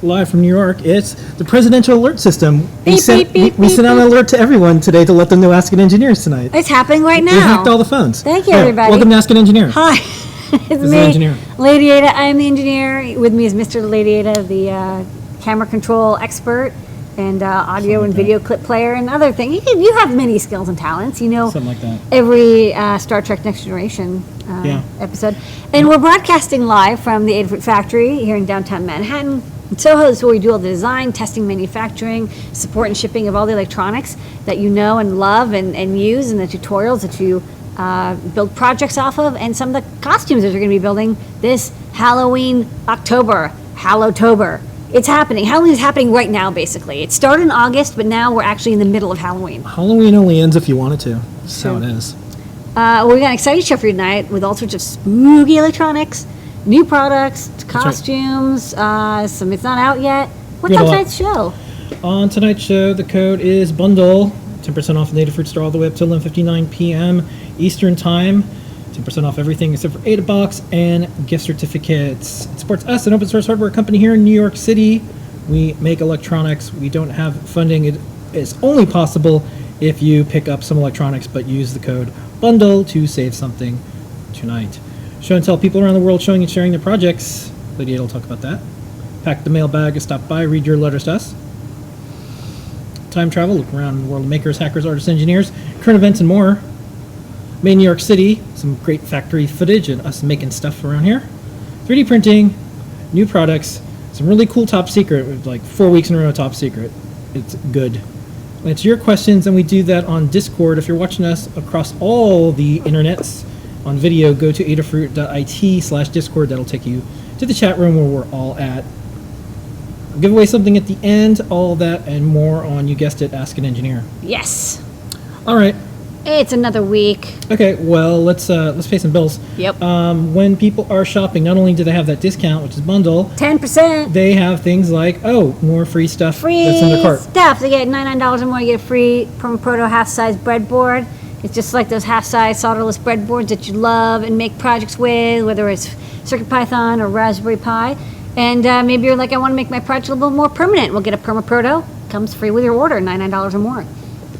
live from New York. It's the presidential alert system. Beep, beep, beep, we sent out an beep. alert to everyone today to let them know Ask an Engineers tonight. It's happening right now. We hacked all the phones. Thank you, Yeah, everybody. Welcome to Ask an Engineer. Hi. It's This is me, the engineer. Lady Ada. I am the engineer. With me is Mr. Lady Ada, the camera control expert and audio and video clip player and other things. You have many skills and talents. You know Something like that. every Star Trek Next Generation episode. And we're broadcasting live from the Adafruit factory here in downtown Manhattan. In Soho is where we do all the design, testing, manufacturing, support and shipping of all the electronics that you know and love and use, and the tutorials that you build projects off of, and some of the costumes that you're going to be building this Halloween October, Hallowtober. It's happening. Halloween is happening right now, basically. It started in August, but now we're actually in the middle of Halloween. Halloween only ends if you want it to. That's how it is. We got an exciting show for you tonight with all sorts of spooky electronics, new products, costumes, some it's not out yet. What's on tonight's show? On tonight's show, the code is bundle. 10% off the Adafruit store all the way up to 11:59 p.m. Eastern Time. 10% off everything except for AdaBox and gift certificates. It supports us, an open source hardware company here in New York City. We make electronics. We don't have funding. It is only possible if you pick up some electronics, but use the code BUNDLE to save something tonight. Show and tell people around the world showing and sharing their projects. Lady Ada will talk about that. Pack the mailbag, stop by, read your letters to us. Time travel, look around the world of makers, hackers, artists, engineers, current events, and more. Made in New York City, some great factory footage and us making stuff around here. 3D printing, new products, some really cool top secret, with like 4 weeks in a row top secret. It's good. We answer your questions, and we do that on Discord. If you're watching us across all the internets on video, go to adafruit.it/Discord. That'll take you to the chat room where we're all at. We'll give away something at the end, all that and more on, you guessed it, Ask an Engineer. Yes. All right. It's another week. Okay, well, let's pay some bills. Yep. When people are shopping, not only do they have that discount, which is bundle, 10%. they have things like, more free stuff that's in their cart. Stuff. They get $99 or more. You get a free Permaproto half-size breadboard. It's just like those half-size solderless breadboards that you love and make projects with, whether it's circuitpython or Raspberry Pi. And maybe you're like, I want to make my project a little more permanent. We'll get a Permaproto. Comes free with your order, $99 or more.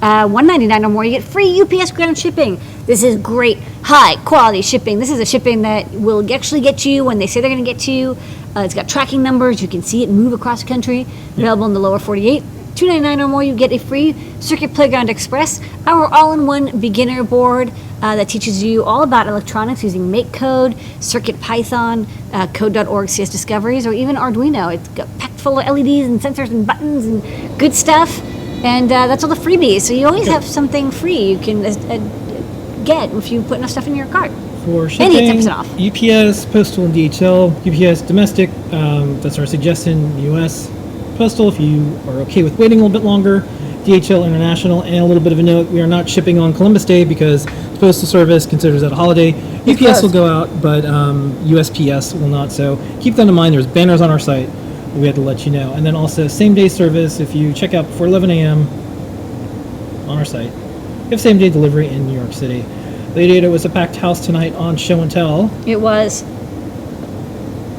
$199 or more, you get free UPS ground shipping. This is great, high quality shipping. This is a shipping that will actually get you when they say they're going to get to you. It's got tracking numbers. You can see it move across the country. Available in the lower 48. $299 or more, you get a free Circuit Playground Express, our all-in-one beginner board that teaches you all about electronics using MakeCode, CircuitPython, code.org CS Discoveries, or even Arduino. It's got packed full of LEDs and sensors and buttons and good stuff. And that's all the freebies. So you always have something free you can get if you put enough stuff in your cart. For shipping, and 10% off. UPS, Postal, and DHL. UPS domestic, that's our suggestion. US Postal, if you are okay with waiting a little bit longer. DHL International, and a little bit of a note, we are not shipping on Columbus Day because the Postal Service considers that a holiday. UPS will go out, but USPS will not. So keep that in mind. There's banners on our site. We had to let you know. And then also same-day service if you check out before 11 a.m. on our site. We have same-day delivery in New York City. Lady Ada was a packed house tonight on Show and Tell. It was.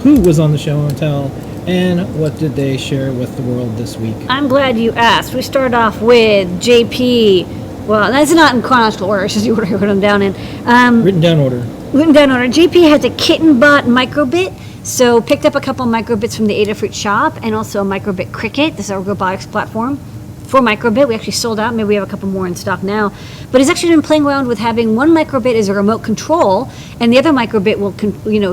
Who was on the Show and Tell, and what did they share with the world this week? I'm glad you asked. We started off with JP. Well, that's not in chronological order. It's just the order I wrote them down in. Written down order. Written down order. JP has a kitten-bot microbit. So picked up a couple microbits from the Adafruit shop and also a microbit Cricket. This is our robotics platform for microbit. We actually sold out. Maybe we have a couple more in stock now. But he's actually been playing around with having one microbit as a remote control, and the other microbit will,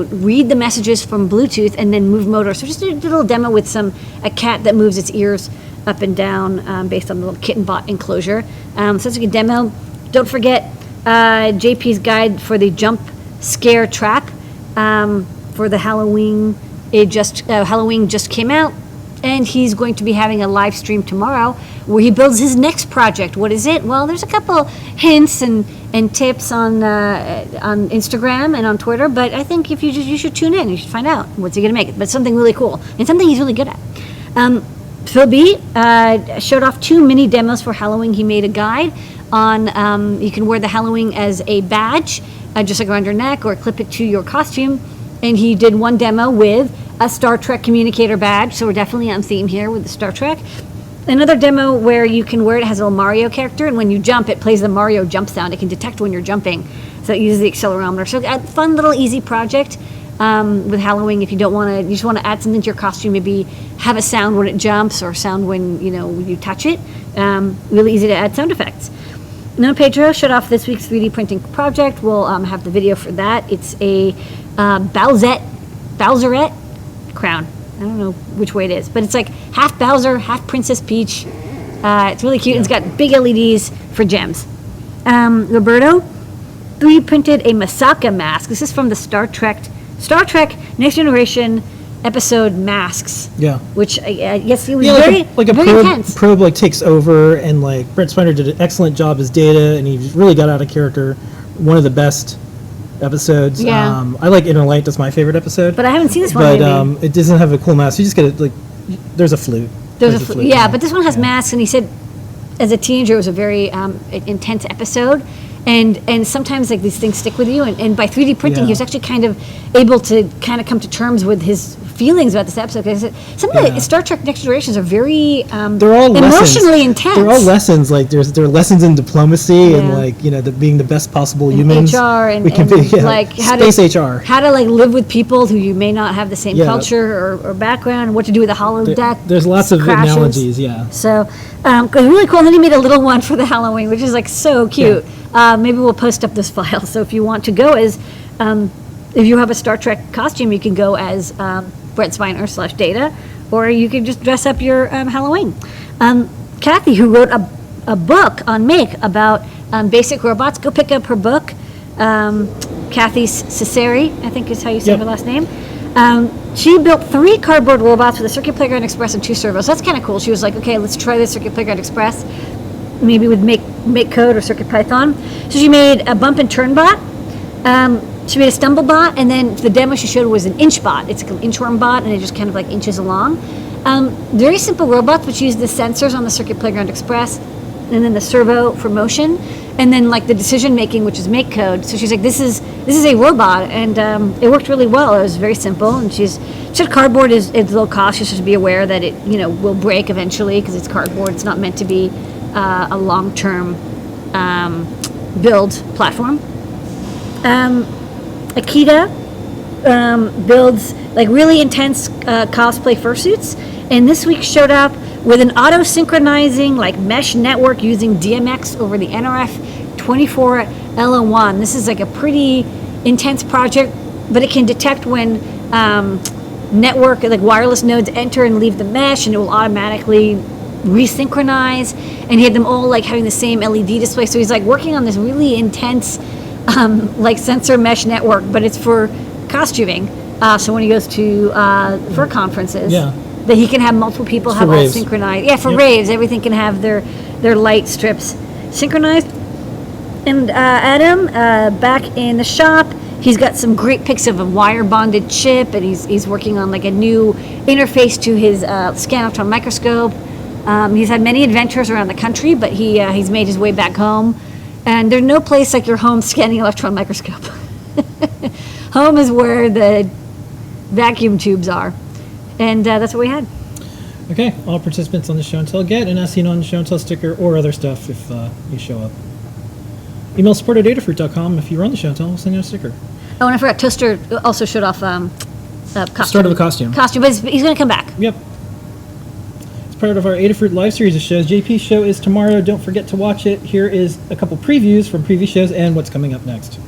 read the messages from Bluetooth and then move motor. So just a little demo with a cat that moves its ears up and down based on the little kitten bot enclosure. So that's a good demo. Don't forget JP's guide for the jump scare trap. For the Halloween, Halloween just came out, and he's going to be having a live stream tomorrow where he builds his next project. What is it? Well, there's a couple hints and tips on Instagram and on Twitter, but I think if you should tune in, you should find out what's he going to make. But something really cool and something he's really good at. Phil B showed off 2 mini demos for Halloween. He made a guide on you can wear the Halloween as a badge, just like around your neck, or clip it to your costume. And he did one demo with a Star Trek communicator badge, so we're definitely on theme here with the Star Trek. Another demo where you can wear it has a little Mario character, and when you jump, it plays the Mario jump sound. It can detect when you're jumping, so it uses the accelerometer. So a fun little easy project with Halloween. If you don't want to, you just want to add something to your costume, maybe have a sound when it jumps or sound when you touch it. Really easy to add sound effects. Now Pedro showed off this week's 3D printing project. We'll have the video for that. It's a Bowserette crown. I don't know which way it is, but it's like half Bowser, half Princess Peach. It's really cute. It's got big LEDs for gems. Roberto 3D printed a Masaka mask. This is from the Star Trek Next Generation episode Masks. Yeah. Which I guess it was a very intense. probe like takes over, and like Brent Spiner did an excellent job as Data, and he really got out of character. One of the best episodes. Yeah. I like Inner Light. That's my favorite episode. But I haven't seen this one. But it doesn't have a cool mask. You just get it like there's a flute. There's a flute. Yeah, but this one has masks, and he said as a teenager it was a very intense episode. And sometimes like these things stick with you, and by 3D printing he was actually kind of able to kind of come to terms with his feelings about this episode, because some of the Star Trek Next Generations are very they're all emotionally intense. They're all lessons, like there are lessons in diplomacy and like being the best possible humans. HR and like how to like live with people who you may not have the same culture or background, and what to do with a holodeck. There's lots of analogies, So really cool. And then he made a little one for the Halloween, which is like so cute. Maybe we'll post up this file. So if you want to go as, if you have a Star Trek costume, you can go as Brent Spiner / Data, or you can just dress up your Halloween. Kathy, who wrote a book on Make about basic robots, go pick up her book. Kathy Cesari, I think is how you say her last name. She built 3 cardboard robots with a Circuit Playground Express and 2 servos. That's kind of cool. She was like, okay, let's try this Circuit Playground Express, maybe with Make Code or CircuitPython. So she made a bump and turn bot. She made a stumble bot, and then the demo she showed was an inch bot. It's like an inchworm bot, and it just kind of like inches along. Very simple robots, which use the sensors on the Circuit Playground Express, and then the servo for motion, and then like the decision making, which is Make Code. So she's like, this is a robot, and it worked really well. It was very simple, and she said cardboard is low cost. She should be aware that it will break eventually because it's cardboard. It's not meant to be a long-term build platform. Akita builds like really intense cosplay fursuits, and this week showed up with an auto-synchronizing like mesh network using DMX over the NRF24L01. This is like a pretty intense project, but it can detect when network like wireless nodes enter and leave the mesh, and it will automatically resynchronize. And he had them all like having the same LED display, so he's like working on this really intense like sensor mesh network, but it's for costuming. So when he goes to fur conferences, that he can have multiple people have all synchronized. Yeah, for raves, everything can have their light strips synchronized. And Adam, back in the shop, he's got some great pics of a wire bonded chip, and he's working on like a new interface to his scan-electron microscope. He's had many adventures around the country, but he's made his way back home. And there's no place like your home scanning electron microscope. Home is where the vacuum tubes are. And that's what we had. Okay, all participants on the show and tell get an SCN on the show and tell sticker or other stuff if you show up. Email support@adafruit.com. If you run the show and tell, we'll send you a sticker. Oh, and I forgot, Toaster also showed off costume. Start of a costume. But he's going to come back. Yep. Part of our Adafruit live series of shows. JP's show is tomorrow. Don't forget to watch it. Here is a couple previews from previous shows and what's coming up next.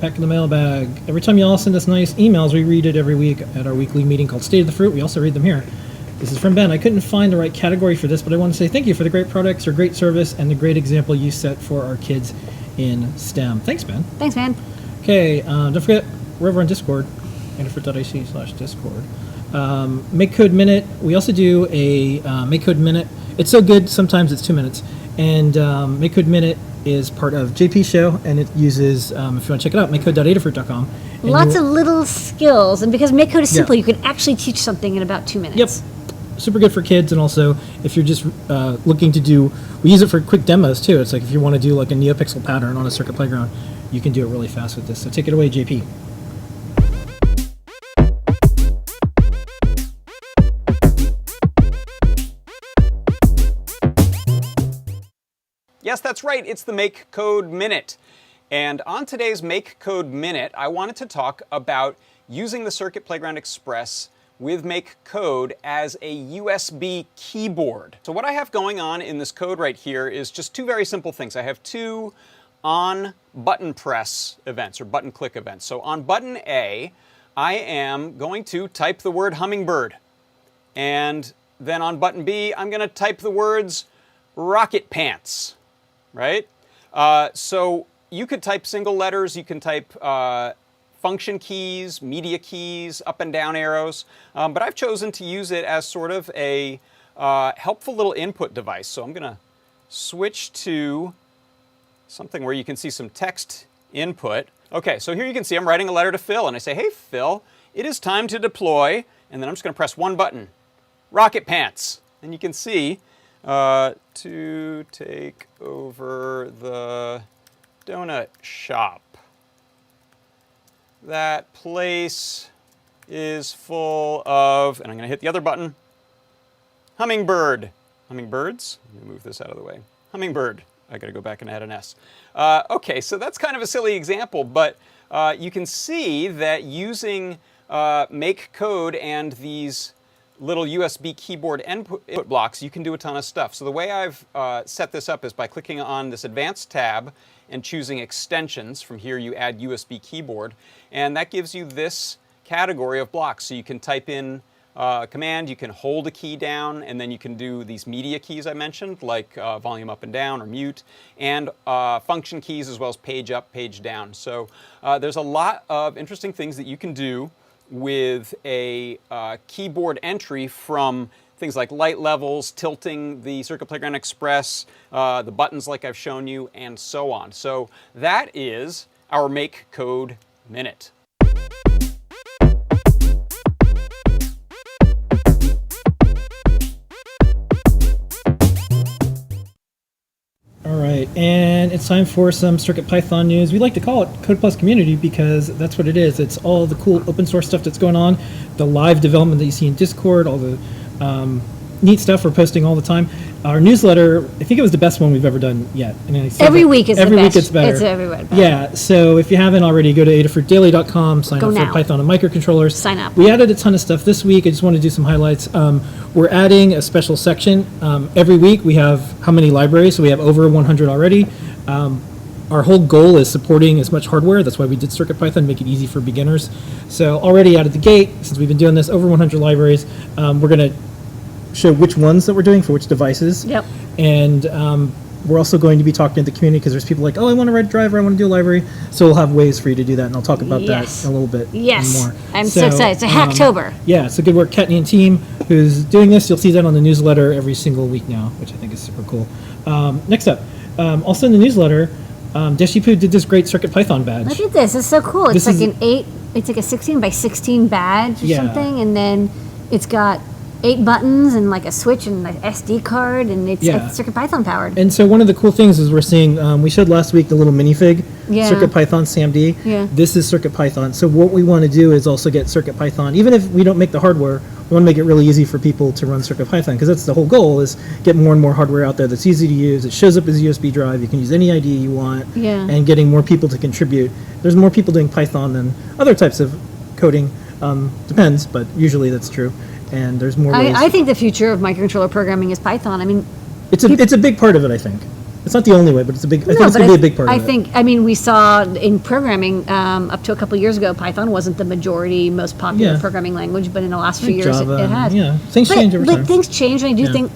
Back in the mailbag. Every time y'all send us nice emails, we read it every week at our weekly meeting called State of the Fruit. We also read them here. This is from Ben. I couldn't find the right category for this, but I want to say thank you for the great products, or great service, and the great example you set for our kids in STEM. Thanks, Ben. Thanks, man. Okay, don't forget, we're over on Discord, adafruit.ic/Discord. Make Code Minute. We also do a Make Code Minute. It's so good, sometimes it's 2 minutes. And Make Code Minute is part of JP's show, and it uses, if you want to check it out, makecode.adafruit.com. Lots of little skills, and because MakeCode is simple, Yeah. you can actually teach something in about 2 minutes. Yep. Super good for kids, and also if you're just looking to do, we use it for quick demos too. It's like if you want to do like a NeoPixel pattern on a circuit playground, you can do it really fast with this. So take it away, JP. Yes, that's right, it's the Make Code Minute. And on today's Make Code Minute, I wanted to talk about using the Circuit Playground Express with Make Code as a USB keyboard. So what I have going on in this code right here is just 2 very simple things. I have 2 on button press events or button click events. So on button A, I am going to type the word hummingbird. And then on button B, I'm going to type the words rocket pants. Right? So you could type single letters, you can type function keys, media keys, up and down arrows, but I've chosen to use it as sort of a helpful little input device. So I'm going to switch to something where you can see some text input. Okay, so here you can see I'm writing a letter to Phil, and I say, hey Phil, it is time to deploy, and then I'm just going to press one button, rocket pants, and you can see to take over the donut shop. That place is full of, and I'm going to hit the other button, hummingbird. Hummingbirds? Let me move this out of the way. Hummingbird. I got to go back and add an S. Okay, so that's kind of a silly example, but you can see that using Make Code and these little USB keyboard input blocks, you can do a ton of stuff. So the way I've set this up is by clicking on this Advanced tab and choosing Extensions. From here you add USB keyboard, and that gives you this category of blocks. So you can type in a command, you can hold a key down, and then you can do these media keys I mentioned, like volume up and down or mute, and function keys as well as page up, page down. So there's a lot of interesting things that you can do with a keyboard entry, from things like light levels, tilting the Circuit Playground Express, the buttons like I've shown you, and so on. So that is our Make Code Minute. All right, and it's time for some CircuitPython news. We like to call it Code Plus Community because that's what it is. It's all the cool open source stuff that's going on, the live development that you see in Discord, all the neat stuff we're posting all the time. Our newsletter, I think it was the best one we've ever done yet. And I said Every week is every the week best. it's better. It's every week better. Yeah, so if you haven't already, go to adafruitdaily.com, sign Go up now. for Python and microcontrollers. Sign up. We added a ton of stuff this week. I just want to do some highlights. We're adding a special section. Every week we have how many libraries? So we have over 100 already. Our whole goal is supporting as much hardware. That's why we did CircuitPython, make it easy for beginners. So already out of the gate, since we've been doing this, over 100 libraries, we're going to show which ones that we're doing for which devices. Yep. And we're also going to be talking to the community because there's people like, oh, I want to write a driver, I want to do a library. So we'll have ways for you to do that, and I'll talk about Yes. that in a little bit Yes. more. I'm so excited. It's a Hacktober. Yeah, so good work, Kattni and team, who's doing this. You'll see that on the newsletter every single week now, which I think is super cool. Next up, also in the newsletter, Deshipu did this great CircuitPython badge. Look at this. It's so cool. It's This like is- it's like a 16 by 16 badge or Yeah. something, and then it's got 8 buttons and like a switch and an SD card, and it's Yeah. like CircuitPython powered. And so one of the cool things is we're seeing, we showed last week the little minifig, Yeah. CircuitPython SAMD. Yeah. This is CircuitPython. So what we want to do is also get CircuitPython, even if we don't make the hardware, we want to make it really easy for people to run CircuitPython, because that's the whole goal, is get more and more hardware out there that's easy to use. It shows up as a USB drive. You can use any IDE you want. Yeah. And getting more people to contribute. There's more people doing Python than other types of coding. Depends, but usually that's true. And there's more ways. I think the future of microcontroller programming is Python. I mean, it's a big part of it, I think. It's not the only way, but it's a big. I think no, it's but going to be a big part I of it. think, I mean, we saw in programming up to a couple years ago, Python wasn't the majority, most popular Yeah. programming language, but in the last few Like years Java, it has. yeah. Things change over time. But things change, and I do Yeah. think,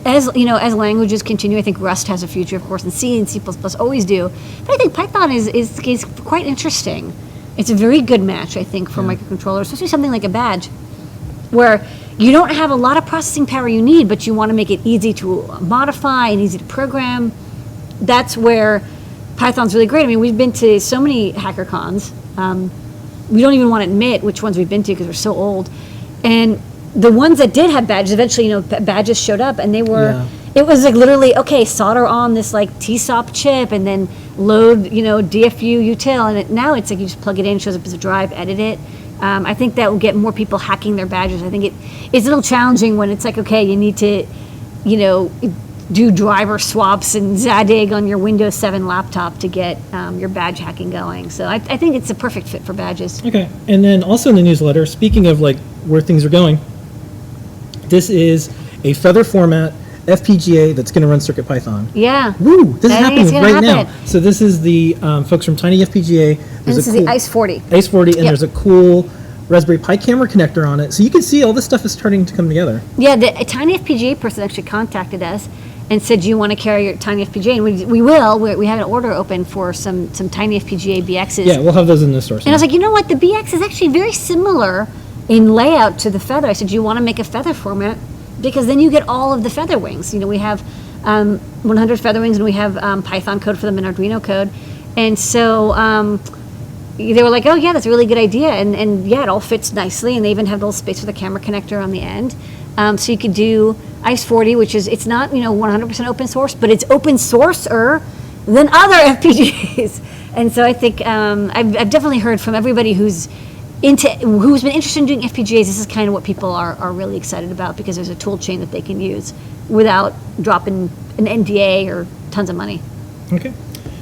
as you know, as languages continue, I think Rust has a future, of course, and C and C++ always do. But I think Python is quite interesting. It's a very good match, I think, for microcontrollers, especially something like a badge, where you don't have a lot of processing power you need, but you want to make it easy to modify and easy to program. that's where Python's really great. I mean, we've been to so many HackerCons. We don't even want to admit which ones we've been to because we're so old. And the ones that did have badges, eventually, badges showed up, and they were, it was like literally, okay, solder on this like TSOP chip, and then load, DFU util, and now it's like you just plug it in, shows up as a drive, edit it. I think that will get more people hacking their badges. I think it's a little challenging when it's like, okay, you need to, do driver swaps and Zadig on your Windows 7 laptop to get your badge hacking going. So I think it's a perfect fit for badges. Okay, and then also in the newsletter, speaking of like where things are going, this is a feather format FPGA that's going to run CircuitPython. Yeah. Woo! This is I think happening it's gonna right happen. now. So this is the folks from Tiny FPGA. And this is the ICE 40. ICE 40, and Yep. there's a cool Raspberry Pi camera connector on it. So you can see all this stuff is starting to come together. Yeah, a Tiny FPGA person actually contacted us and said, do you want to carry your Tiny FPGA? And we will. We have an order open for some Tiny FPGA BXs. Yeah, we'll have those in the store. And I was like, you know what? The BX is actually very similar in layout to the Feather. I said, do you want to make a Feather format? Because then you get all of the Feather wings. We have 100 Feather wings, and we have Python code for them and Arduino code. And so they were like, oh, yeah, that's a really good idea. And yeah, it all fits nicely. And they even have a little space for the camera connector on the end. So you could do ICE 40, which is, it's not, 100% open source, but it's open sourcer than other FPGAs. And so I think I've definitely heard from everybody who's been interested in doing FPGAs, this is kind of what people are really excited about, because there's a tool chain that they can use without dropping an NDA or tons of money. Okay,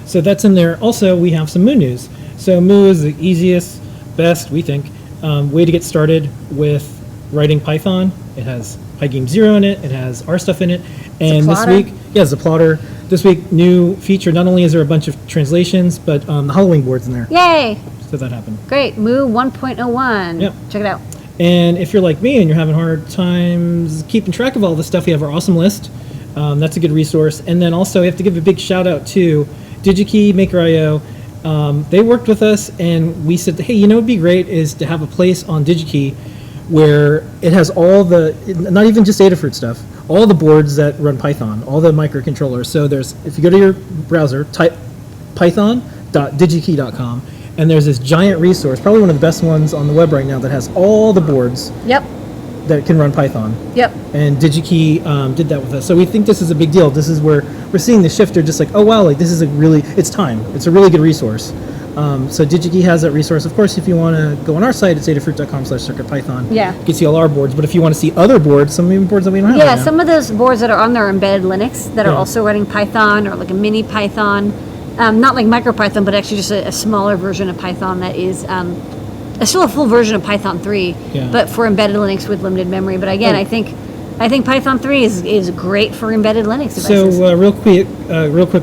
so that's in there. Also, we have some Moo news. So Moo is the easiest, best, we think, way to get started with writing Python. It has Pygame 0 in it. It has our stuff in it. And this week, it's a plotter. This week, new feature. Not only is there a bunch of translations, but the Halloween board's in there. Yay! So that happened. Great. Moo 1.01. Yep. Check it out. And if you're like me and you're having hard times keeping track of all this stuff, we have our awesome list. That's a good resource. And then also, we have to give a big shout out to DigiKey, Maker.io. They worked with us, and we said, hey, what'd be great is to have a place on DigiKey where it has all the, not even just Adafruit stuff, all the boards that run Python, all the microcontrollers. So if you go to your browser, type python.digikey.com, and there's this giant resource, probably one of the best ones on the web right now, that has all the boards Yep. that can run Python. Yep. And DigiKey did that with us. So we think this is a big deal. This is where we're seeing the shift. They're just like, oh wow, like this is it's time. It's a really good resource. So DigiKey has that resource. Of course, if you want to go on our site, it's adafruit.com/circuitpython. Yeah. You can see all our boards. But if you want to see other boards, some even boards that we don't have Yeah, right now. some of those boards that are on there are embedded Linux that are Yeah. also running Python, or like a mini Python. Not like MicroPython, but actually just a smaller version of Python that is still a full version of Python 3, Yeah. but for embedded Linux with limited memory. But again, Oh. I think Python 3 is great for embedded Linux devices. So real quick,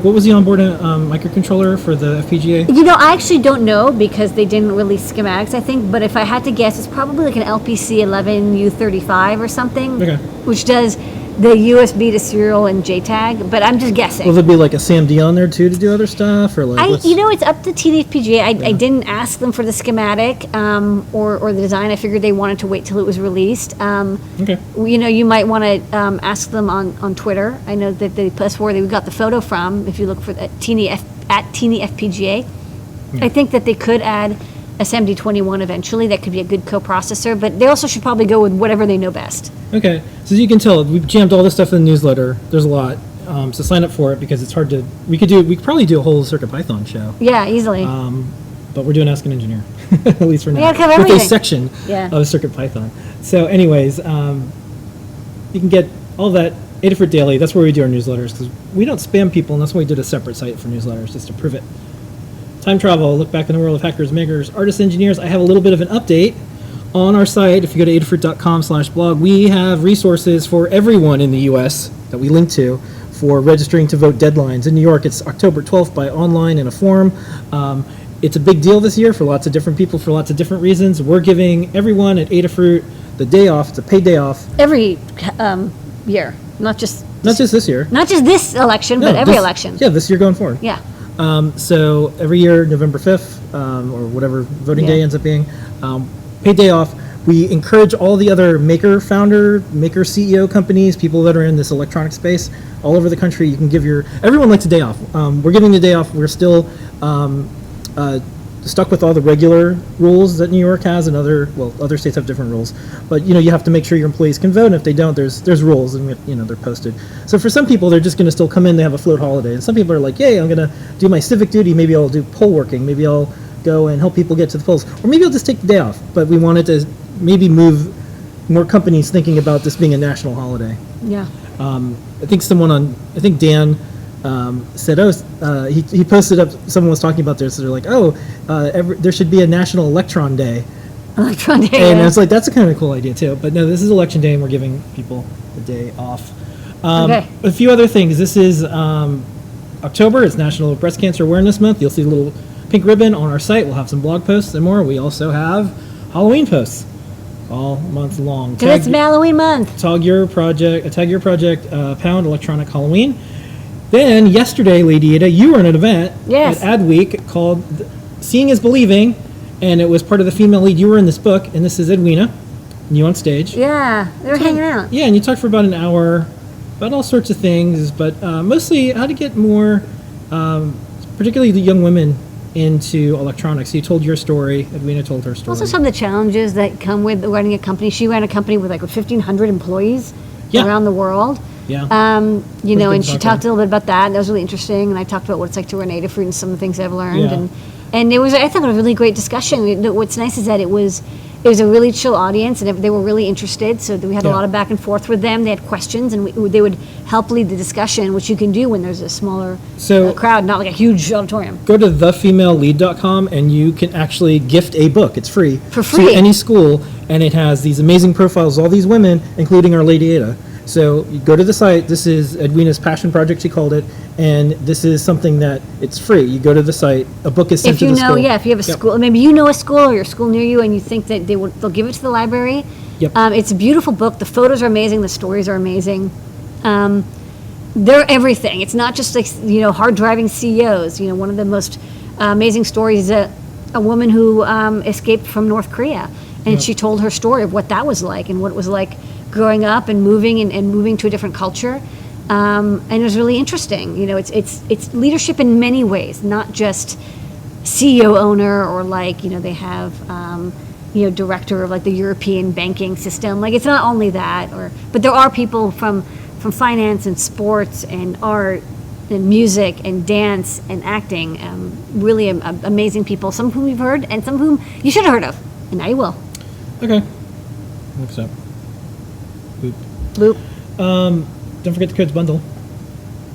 what was the onboard microcontroller for the FPGA? I actually don't know because they didn't release schematics, I think. But if I had to guess, it's probably like an LPC 11U35 or something, Okay. which does the USB to serial and JTAG. But I'm just guessing. Will there be like a SAMD on there too to do other stuff, or like? It's up to TDFPGA. I didn't ask them for the schematic or the design. I figured they wanted to wait till it was released. Okay. You might want to ask them on Twitter. I know that that's where they got the photo from. If you look for Teeny FPGA, I think that they could add a SMD21 eventually. That could be a good coprocessor, but they also should probably go with whatever they know best. Okay, so as you can tell, we've jammed all this stuff in the newsletter. There's a lot, so sign up for it because it's hard to. We could probably do a whole CircuitPython show, Yeah, easily. but we're doing Ask an Engineer, at least for now. gotta cover with everything. a section Yeah. of CircuitPython. So, anyways, you can get all that Adafruit Daily. That's where we do our newsletters because we don't spam people, and that's why we did a separate site for newsletters just to prove it. Time travel, look back in the world of hackers, makers, artists, engineers. I have a little bit of an update on our site. If you go to adafruit.com/blog, we have resources for everyone in the U.S. that we link to for registering to vote deadlines. In New York, it's October 12th by online in a form. It's a big deal this year for lots of different people for lots of different reasons. We're giving everyone at Adafruit the day off. It's a paid day off. Every year, not just this year. Not just this election, No, but every this- election. Yeah, this year going forward. Yeah. So every year, November 5th, or whatever voting day Yeah. ends up being, paid day off. we encourage all the other maker CEO companies, people that are in this electronic space all over the country. You can give everyone likes a day off. We're giving the day off. We're still stuck with all the regular rules that New York has, and other states have different rules. But you have to make sure your employees can vote, and if they don't, there's rules, and they're posted. So for some people, they're just going to still come in. They have a float holiday, and some people are like, "Yay, I'm going to do my civic duty. Maybe I'll do poll working. Maybe I'll go and help people get to the polls, or maybe I'll just take the day off." But we wanted to maybe move more companies thinking about this being a national holiday. Yeah. I think Dan said, he posted up, someone was talking about this, so they're like, there should be a National Electron Day. Electron Day. And I was like, that's a kind of cool idea too. But no, this is Election Day, and we're giving people the day off. Okay. A few other things. This is October. It's National Breast Cancer Awareness Month. You'll see a little pink ribbon on our site. We'll have some blog posts and more. We also have Halloween posts all month long. Because it's Halloween month. Tag your project, pound electronic Halloween. Then yesterday, Lady Ada, you were in an event Yes. at Adweek called Seeing is Believing, and it was part of the female lead. You were in this book, and this is Edwina, and you on stage. Yeah, they were hanging out. Yeah, and you talked for about an hour about all sorts of things, but mostly how to get more, particularly the young women, into electronics. You told your story. Edwina told her story. Also, some of the challenges that come with running a company. She ran a company with like 1,500 employees Yeah. around the world. Yeah. And good she talk talked a on. little bit about that. And that was really interesting. And I talked about what it's like to run Adafruit and some of the things I've learned. Yeah. And I thought it was a really great discussion. What's nice is that it was a really chill audience, and they were really interested. So we had a Yeah. lot of back and forth with them. They had questions, and they would help lead the discussion, which you can do when there's a smaller crowd, not like a huge auditorium. Go to thefemalelead.com and you can actually gift a book. It's free. For free. To any school, and it has these amazing profiles of all these women, including Our Lady Ada. So you go to the site. This is Edwina's passion project, she called it, and this is something that it's free. You go to the site. A book is sent If to you the school. if you have a Yep. school, maybe you know a school or your school near you, and you think that they'll give it to the library. Yep. It's a beautiful book. The photos are amazing. The stories are amazing. They're everything. It's not just like hard driving CEOs. One of the most amazing stories is a woman who escaped from North Korea, and she told her story of what that was like and what it was like growing up and moving and moving to a different culture. And it was really interesting. It's leadership in many ways, not just CEO owner or they have director of the European banking system. It's not only that, but there are people from finance and sports and art and music and dance and acting, really amazing people, some of whom you've heard and some of whom you should have heard of, and now you will. Okay. Looks up. Boop. Loop. Don't forget the codes bundle.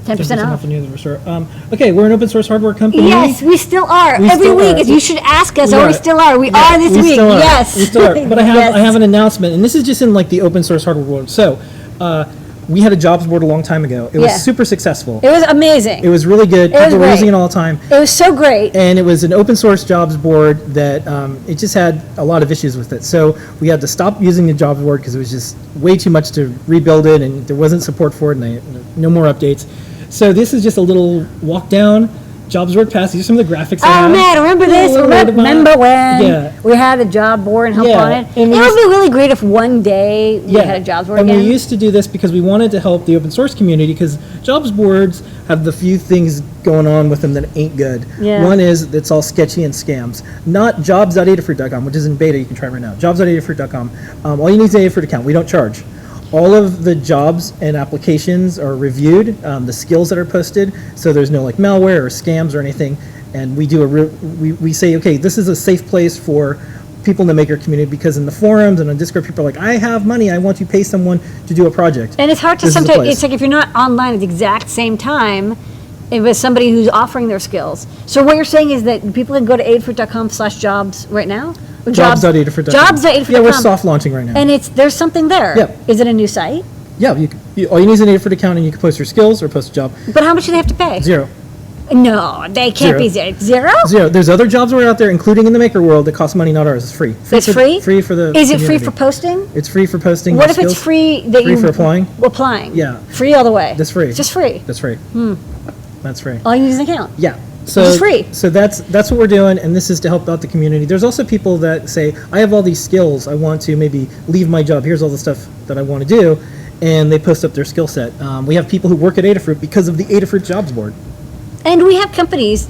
10% off. on the other store. Okay, we're an open source hardware company. Yes, we still are. We Every still week, are. you should ask us. We We are. still are. We Yeah, are this we week. still are. Yes, We still are. But I Yes. have an announcement, and this is just in the open source hardware world. So, we had a jobs board a long time ago. It was Yeah. super successful. It was amazing. It was really good. It was People were great. using it all the time. It was so great. And it was an open source jobs board that it just had a lot of issues with it. So we had to stop using the jobs board because it was just way too much to rebuild it, and there wasn't support for it, and no more updates. So this is just a little walk down jobs board pass. These are some of the graphics I Oh have. man, remember this? A little bit about- Remember when Yeah. we had a job board and help Yeah, on it? It and we would used- be really great if one day we had a jobs board and again. we used to do this because we wanted to help the open source community, because jobs boards have the few things going on with them that ain't good. Yeah. One is it's all sketchy and scams. Not jobs.adafruit.com, which is in beta, you can try right now. Jobs.adafruit.com. All you need is an Adafruit account. We don't charge. All of the jobs and applications are reviewed, the skills that are posted, so there's no malware or scams or anything. And we do we say, okay, this is a safe place for people in the maker community, because in the forums and on Discord, people are like, I have money, I want to pay someone to do a project. And it's hard to This is the sometimes, place. it's like if you're not online at the exact same time, it was somebody who's offering their skills. So what you're saying is that people can go to adafruit.com/jobs right now? Or Jobs.adafruit.com. Jobs.adafruit.com. Yeah, we're soft launching right now. And there's something there. Yep. Is it a new site? Yeah, all you need is an Adafruit account, and you can post your skills or post a job. But how much do they have to pay? Zero. No, they can't be zero. Zero. There's other jobs out there, including in the maker world, that cost money, not ours. It's free. It's free? Free for the Is it free community. for posting? It's free for posting. What your if it's skills. free that Free for applying? Applying. Yeah. Free all the way. That's free. Just free. That's free. That's free. All you need is an account. Yeah. So, which is free. So that's what we're doing, and this is to help out the community. There's also people that say, I have all these skills, I want to maybe leave my job, here's all the stuff that I want to do, and they post up their skill set. We have people who work at Adafruit because of the Adafruit jobs board. And we have companies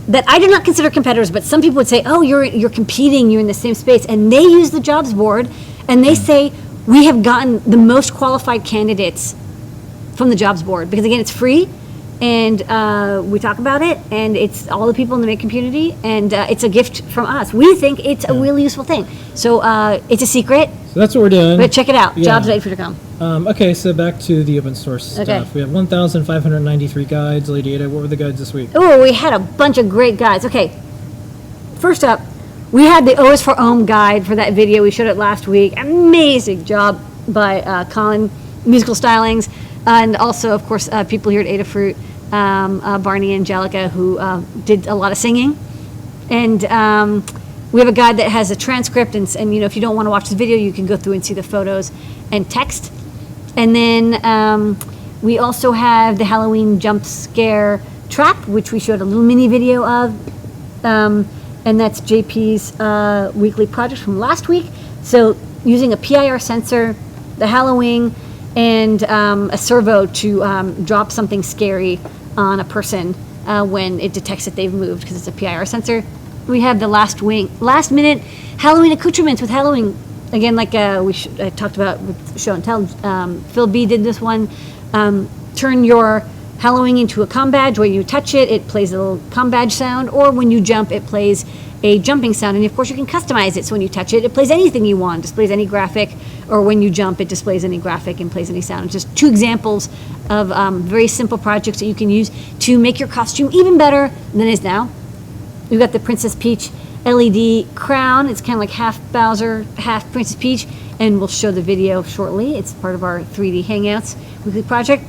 that I do not consider competitors, but some people would say, oh, you're competing, you're in the same space, and they use the jobs board, and they say, we have gotten the most qualified candidates from the jobs board, because again, it's free, and we talk about it, and it's all the people in the Make community, and it's a gift from us. We think it's a really useful thing. So it's a secret, So that's what we're doing. but check it out, Yeah. jobs.adafruit.com. Okay, so back to the open source stuff. Okay. We have 1,593 guides. Lady Ada, what were the guides this week? Oh, we had a bunch of great guides. Okay, first up, we had the OS for Ohm guide for that video. We showed it last week. Amazing job by Colin, musical stylings, and also, of course, people here at Adafruit, Barney and Angelica, who did a lot of singing. And we have a guide that has a transcript, and you know, if you don't want to watch the video, you can go through and see the photos and text. And then we also have the Halloween jump scare trap, which we showed a little mini video of. And that's JP's weekly project from last week. So using a PIR sensor, the Halloween, and a servo to drop something scary on a person when it detects that they've moved, because it's a PIR sensor. We have the last minute Halloween accoutrements with Halloween. Again, like I talked about with Show and Tell, Phil B did this one. Turn your Halloween into a comm badge. When you touch it, it plays a little comm badge sound, or when you jump, it plays a jumping sound. And of course, you can customize it, so when you touch it, it plays anything you want, displays any graphic, or when you jump, it displays any graphic and plays any sound. It's just two examples of very simple projects that you can use to make your costume even better than it is now. We've got the Princess Peach LED crown. It's kind of like half Bowser, half Princess Peach, and we'll show the video shortly. It's part of our 3D Hangouts weekly project.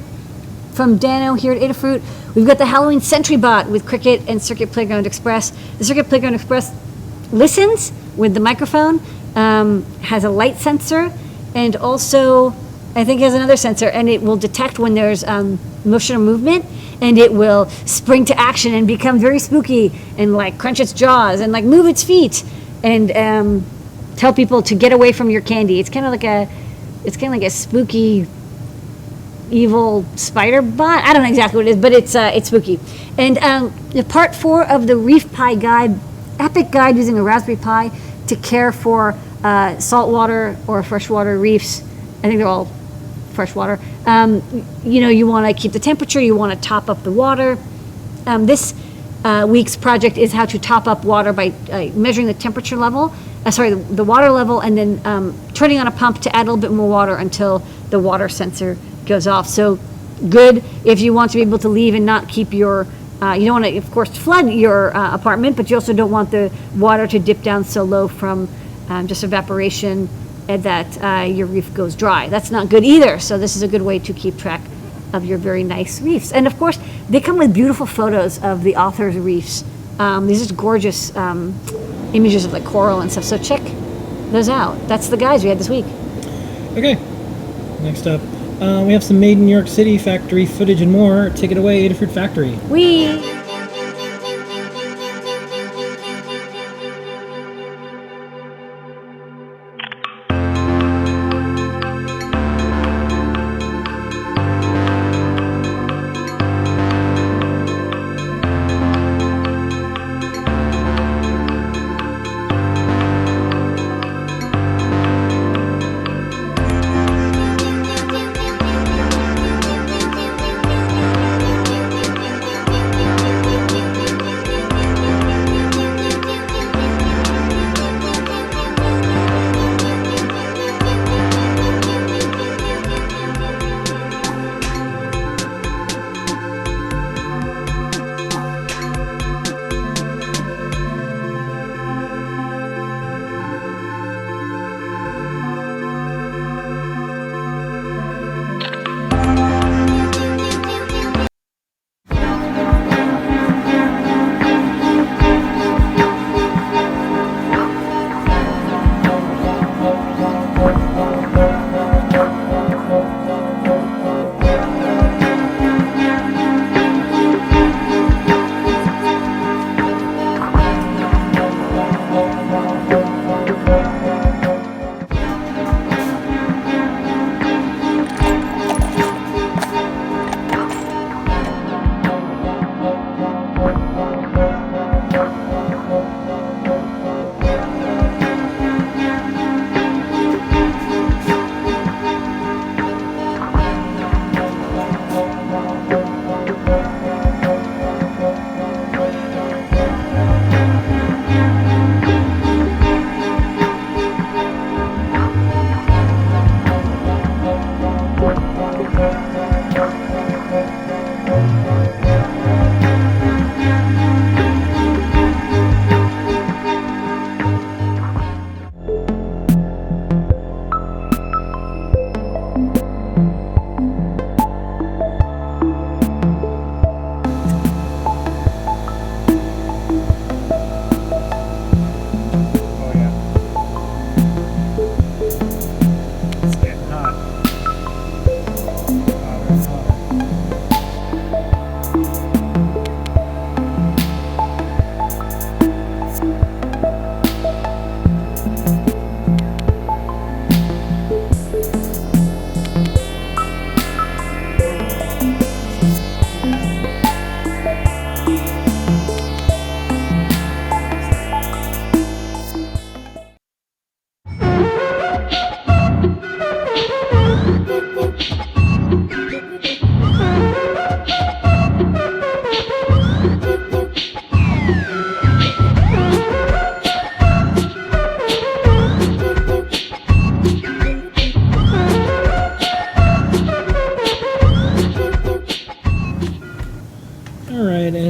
From Dano here at Adafruit, we've got the Halloween Sentry Bot with Cricket and Circuit Playground Express. The Circuit Playground Express listens with the microphone, has a light sensor, and also I think has another sensor, and it will detect when there's motion or movement, and it will spring to action and become very spooky and like crunch its jaws and like move its feet and tell people to get away from your candy. It's kind of like a spooky evil spider bot. I don't know exactly what it is, but it's spooky. And the part 4 of the Reef Pie guide, epic guide using a Raspberry Pi to care for saltwater or freshwater reefs. I think they're all freshwater. You know, you want to keep the temperature, you want to top up the water. This week's project is how to top up water by measuring the temperature level, the water level, and then turning on a pump to add a little bit more water until the water sensor goes off. So good if you want to be able to leave and not keep your, you don't want to, of course, flood your apartment, but you also don't want the water to dip down so low from just evaporation that your reef goes dry. That's not good either. So this is a good way to keep track of your very nice reefs. And of course, they come with beautiful photos of the author's reefs. These are gorgeous images of like coral and stuff. So check those out. That's the guys we had this week. Okay, next up, we have some Made in New York City factory footage and more. Take it away, Adafruit Factory. We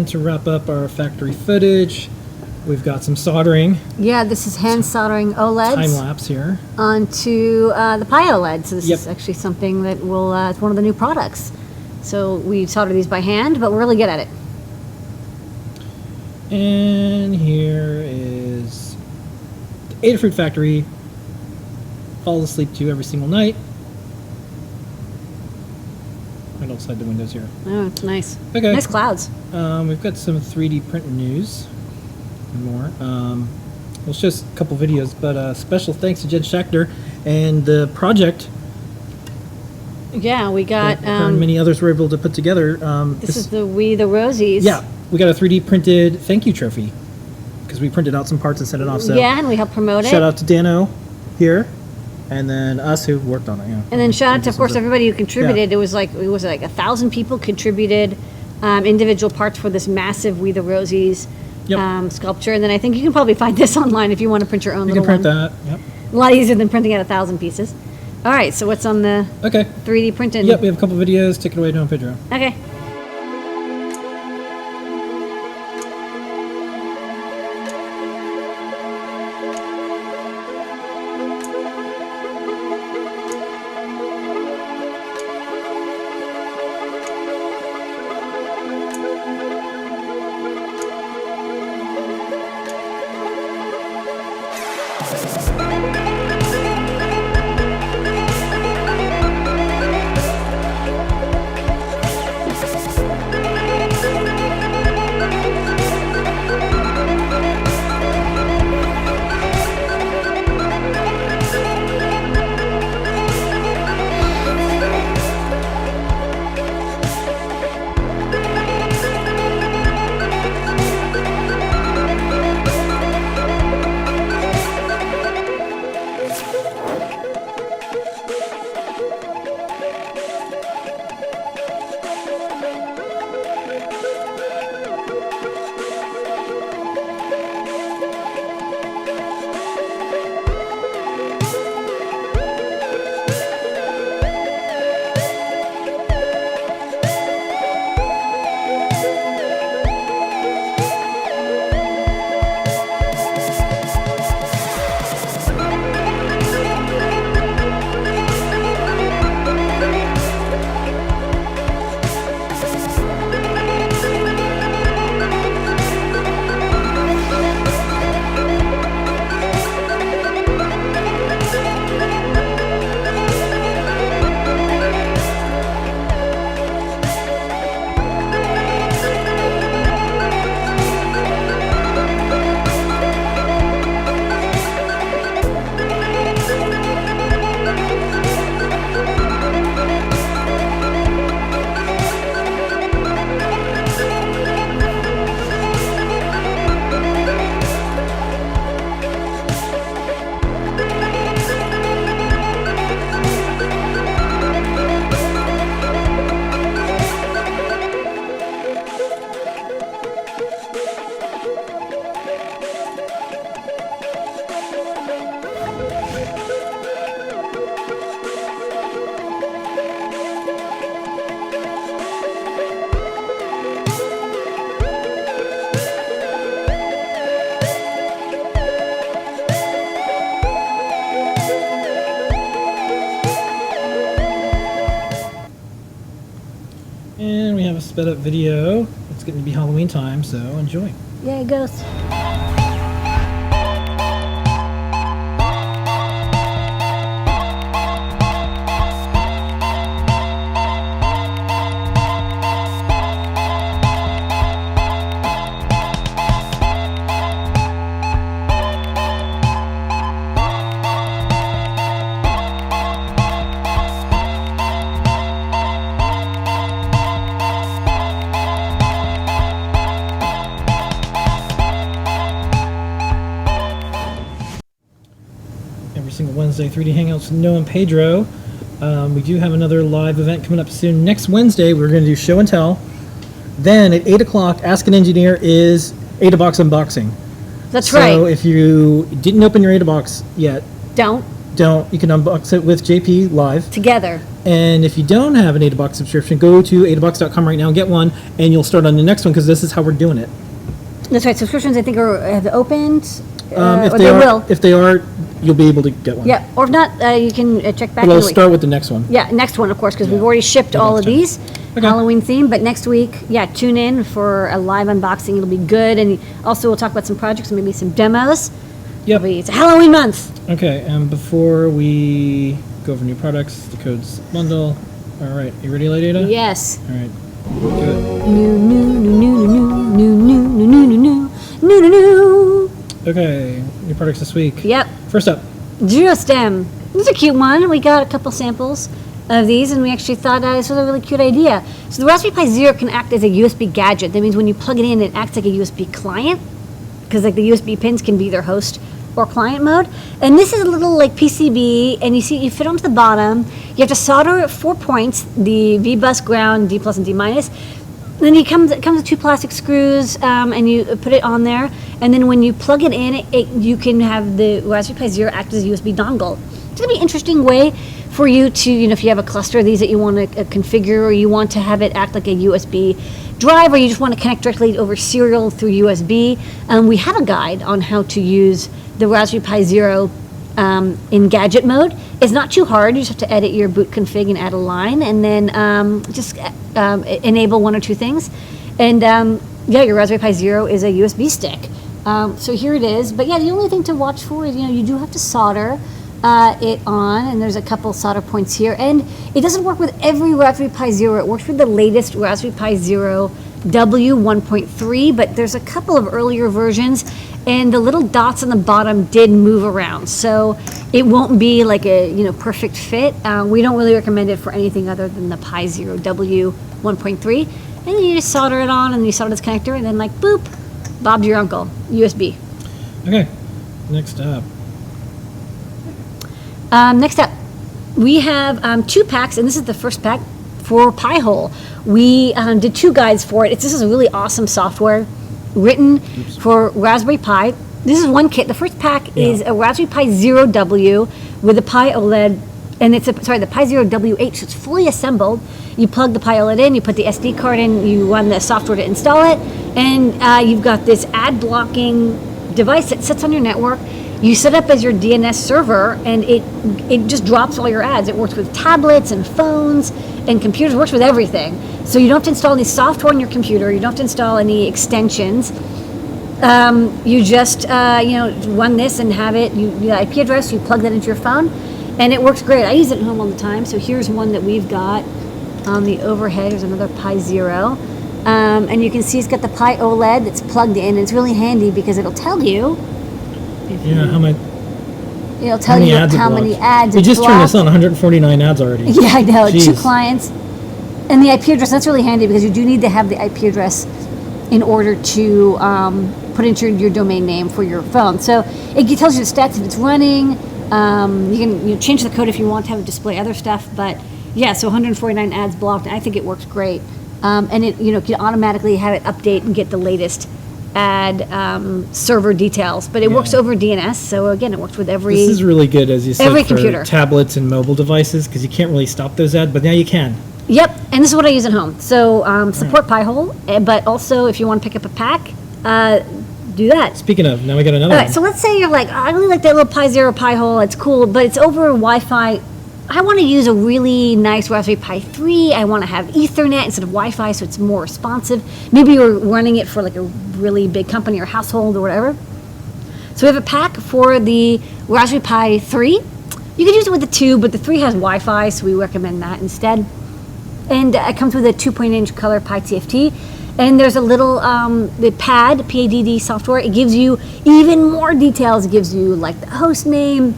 And to wrap up our factory footage, we've got some soldering Yeah, this is hand soldering OLEDs time lapse here. onto the Pi OLED. So this Yep. is actually something that will, it's one of the new products. So we solder these by hand, but we're really good at it. And here is the Adafruit factory. Falls asleep to every single night. Right outside the windows here. Oh, it's nice. Okay. Nice clouds. We've got some 3D print news and more. Well, it's just a couple videos, but special thanks to Jen Schachter and the project Yeah, we got, that her and many others were able to put together. this is the Rosies. Yeah, we got a 3D printed thank you trophy because we printed out some parts and sent it off. So Yeah, and we helped promote it. shout out to Dano here, and then us who worked on it. Yeah. And then shout out to, of course, Some- everybody who contributed. Yeah. It was like 1,000 people contributed individual parts for this massive We the Rosies Yep. sculpture. And then I think you can probably find this online if you want to print your own You little can print one. that. Yep. A lot easier than printing out 1,000 pieces. All right, so what's on the Okay. 3D printed? Yep, we have a couple videos. Take it away, Don Pedro. Okay. And we have a sped up video. It's getting to be Halloween time, so enjoy. Yeah, it goes. Every single Wednesday, 3D Hangouts with Noah and Pedro. We do have another live event coming up soon. Next Wednesday, we're going to do show and tell. Then at 8 o'clock, Ask an Engineer is AdaBox unboxing. That's So right. if you didn't open your AdaBox yet, Don't. you can unbox it with JP live. Together. And if you don't have an Adabox subscription, go to adabox.com right now and get one, and you'll start on the next one because this is how we're doing it. That's right. Subscriptions, I think, have opened. If Or they they are, will. if they are, you'll be able to get one. Yeah, or if not, you can check back But in I'll the week. start with the next one. Yeah, next one, of course, because we've Yeah. already shipped Yeah, all of next these. Okay. Halloween theme, but next week, tune in for a live unboxing. It'll be good, and also we'll talk about some projects and maybe some demos. Yep. It's a Halloween month. Okay, and before we go over new products, the code's bundle. All right, you ready, Lady Ada? Yes. All right, do it. New. Okay, new products this week. Yep. First up, GeoStem. This is a cute one. We got a couple samples of these, and we actually thought this was a really cute idea. So the Raspberry Pi Zero can act as a USB gadget. That means when you plug it in, it acts like a USB client, because like the USB pins can be either host or client mode. And this is a little like PCB, and you fit onto the bottom. You have to solder at 4 points, the V bus, ground, D plus and D minus. Then it comes with 2 plastic screws, and you put it on there. And then when you plug it in, you can have the Raspberry Pi Zero act as a USB dongle. It's gonna be an interesting way for you to, if you have a cluster of these that you want to configure, or you want to have it act like a USB drive, or you just want to connect directly over serial through USB. We have a guide on how to use the Raspberry Pi Zero in gadget mode. It's not too hard. You just have to edit your boot config and add a line, and then just enable 1 or 2 things. And your Raspberry Pi Zero is a USB stick. So here it is. But the only thing to watch for is, you do have to solder it on, and there's a couple solder points here. And it doesn't work with every Raspberry Pi Zero. It works with the latest Raspberry Pi Zero W 1.3, but there's a couple of earlier versions, and the little dots on the bottom did move around. So it won't be like a perfect fit. We don't really recommend it for anything other than the Pi Zero W 1.3. And then you just solder it on, and you solder this connector, and then like boop, Bob's your uncle, USB. okay, next up. Next up, we have 2 packs, and this is the first pack for Pi-hole. We did 2 guides for it. This is a really awesome software written for Raspberry Pi. This is one kit. The first pack is a Raspberry Pi Zero W with a Pi OLED, and the Pi Zero W8, so it's fully assembled. You plug the Pi OLED in, you put the SD card in, you run the software to install it, and you've got this ad blocking device that sits on your network. You set up as your DNS server, and it just drops all your ads. It works with tablets and phones and computers. It works with everything. So you don't have to install any software on your computer. You don't have to install any extensions. You just run this and have it. You IP address. You plug that into your phone, and it works great. I use it at home all the time. So here's one that we've got on the overhead. There's another Pi Zero, and you can see it's got the Pi OLED that's plugged in. And it's really handy because it'll tell you. How many? It'll tell you how many ads. You just turned this blocked. on, 149 ads already. Yeah, I know. Jeez. 2 clients. And the IP address, that's really handy because you do need to have the IP address in order to put into your domain name for your phone. So it tells you the stats if it's running. You can change the code if you want to have it display other stuff. But so 149 ads blocked. I think it works great. And it can automatically have it update and get the latest ad server details, but it works over DNS. So again, it works with every. This is really good, as you said, every for computer. tablets and mobile devices, because you can't really stop those ads, but now you can. Yep, and this is what I use at home. So support Pi-hole, but also if you want to pick up a pack, do that. Speaking of, now we got another All one. right, so let's say you're like, I really like that little Pi Zero Pi-hole. It's cool, but it's over Wi-Fi. I want to use a really nice Raspberry Pi 3. I want to have Ethernet instead of Wi-Fi, so it's more responsive. Maybe you're running it for like a really big company or household or whatever. So we have a pack for the Raspberry Pi 3. You could use it with the 2, but the 3 has Wi-Fi, so we recommend that instead. And it comes with a 2.8-inch color Pi TFT. And there's a little the PADD software. It gives you even more details. It gives you like the host name.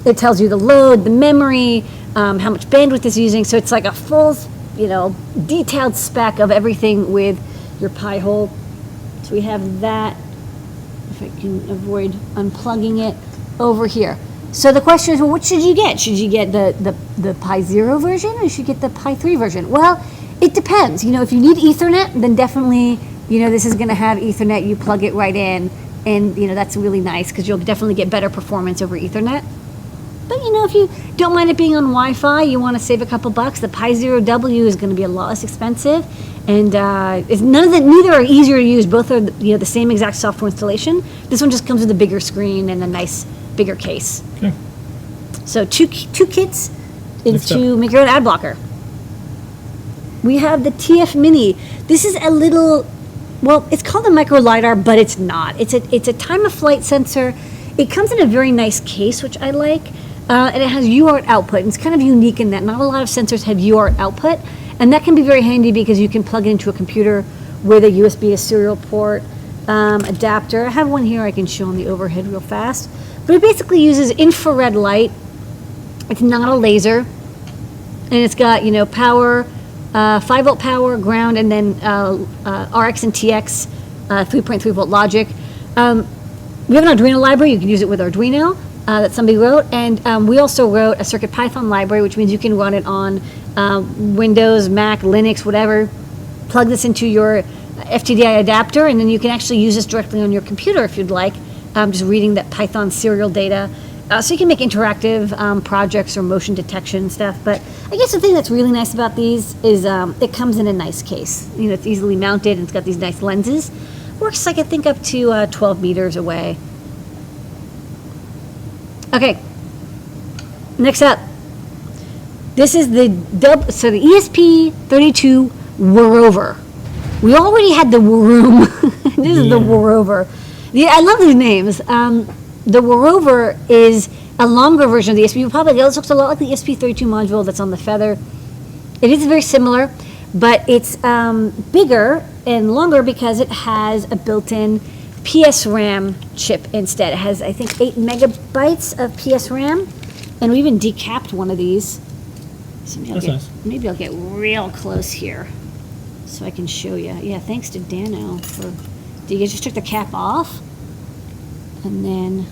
It tells you the load, the memory, how much bandwidth it's using. So it's like a full, detailed spec of everything with your Pi-hole. So we have that, if I can avoid unplugging it, over here. So the question is, well, what should you get? Should you get the Pi Zero version, or should you get the Pi 3 version? Well, it depends. If you need Ethernet, then definitely, this is going to have Ethernet. You plug it right in, and that's really nice because you'll definitely get better performance over Ethernet. But if you don't mind it being on Wi-Fi, you want to save a couple bucks, the Pi Zero W is going to be a lot less expensive, and neither are easier to use. Both are the same exact software installation. This one just comes with a bigger screen and a nice bigger case. Okay. So two kits Next to up. make your own ad blocker. We have the TF Mini. This is a little, it's called a micro LiDAR, but it's not. It's a time of flight sensor. It comes in a very nice case, which I like, and it has UART output. And it's kind of unique in that not a lot of sensors have UART output, and that can be very handy because you can plug it into a computer with a USB, a serial port, adapter. I have one here I can show on the overhead real fast. But it basically uses infrared light. It's not a laser, and it's got power, 5-volt power, ground, and then RX and TX, 3.3 volt logic. We have an Arduino library. You can use it with Arduino that somebody wrote, and we also wrote a CircuitPython library, which means you can run it on Windows, Mac, Linux, whatever. Plug this into your FTDI adapter, and then you can actually use this directly on your computer if you'd like. Just reading that Python serial data. So you can make interactive projects or motion detection stuff. But I guess the thing that's really nice about these is it comes in a nice case. It's easily mounted and it's got these nice lenses. Works I think up to 12 meters away. Okay, next up. This is the the ESP32 Whirover. We already had the Whiroom. This is the Whirover. Yeah, I love these names. The Whirover is a longer version of the ESP. This looks a lot like the ESP32 module that's on the Feather. It is very similar, but it's bigger and longer because it has a built-in PSRAM chip instead. It has, I think, 8 megabytes of PSRAM, and we even decapped one of these. So maybe I'll get real close here so I can show you. Yeah, thanks to Dano for. You just took the cap off, and then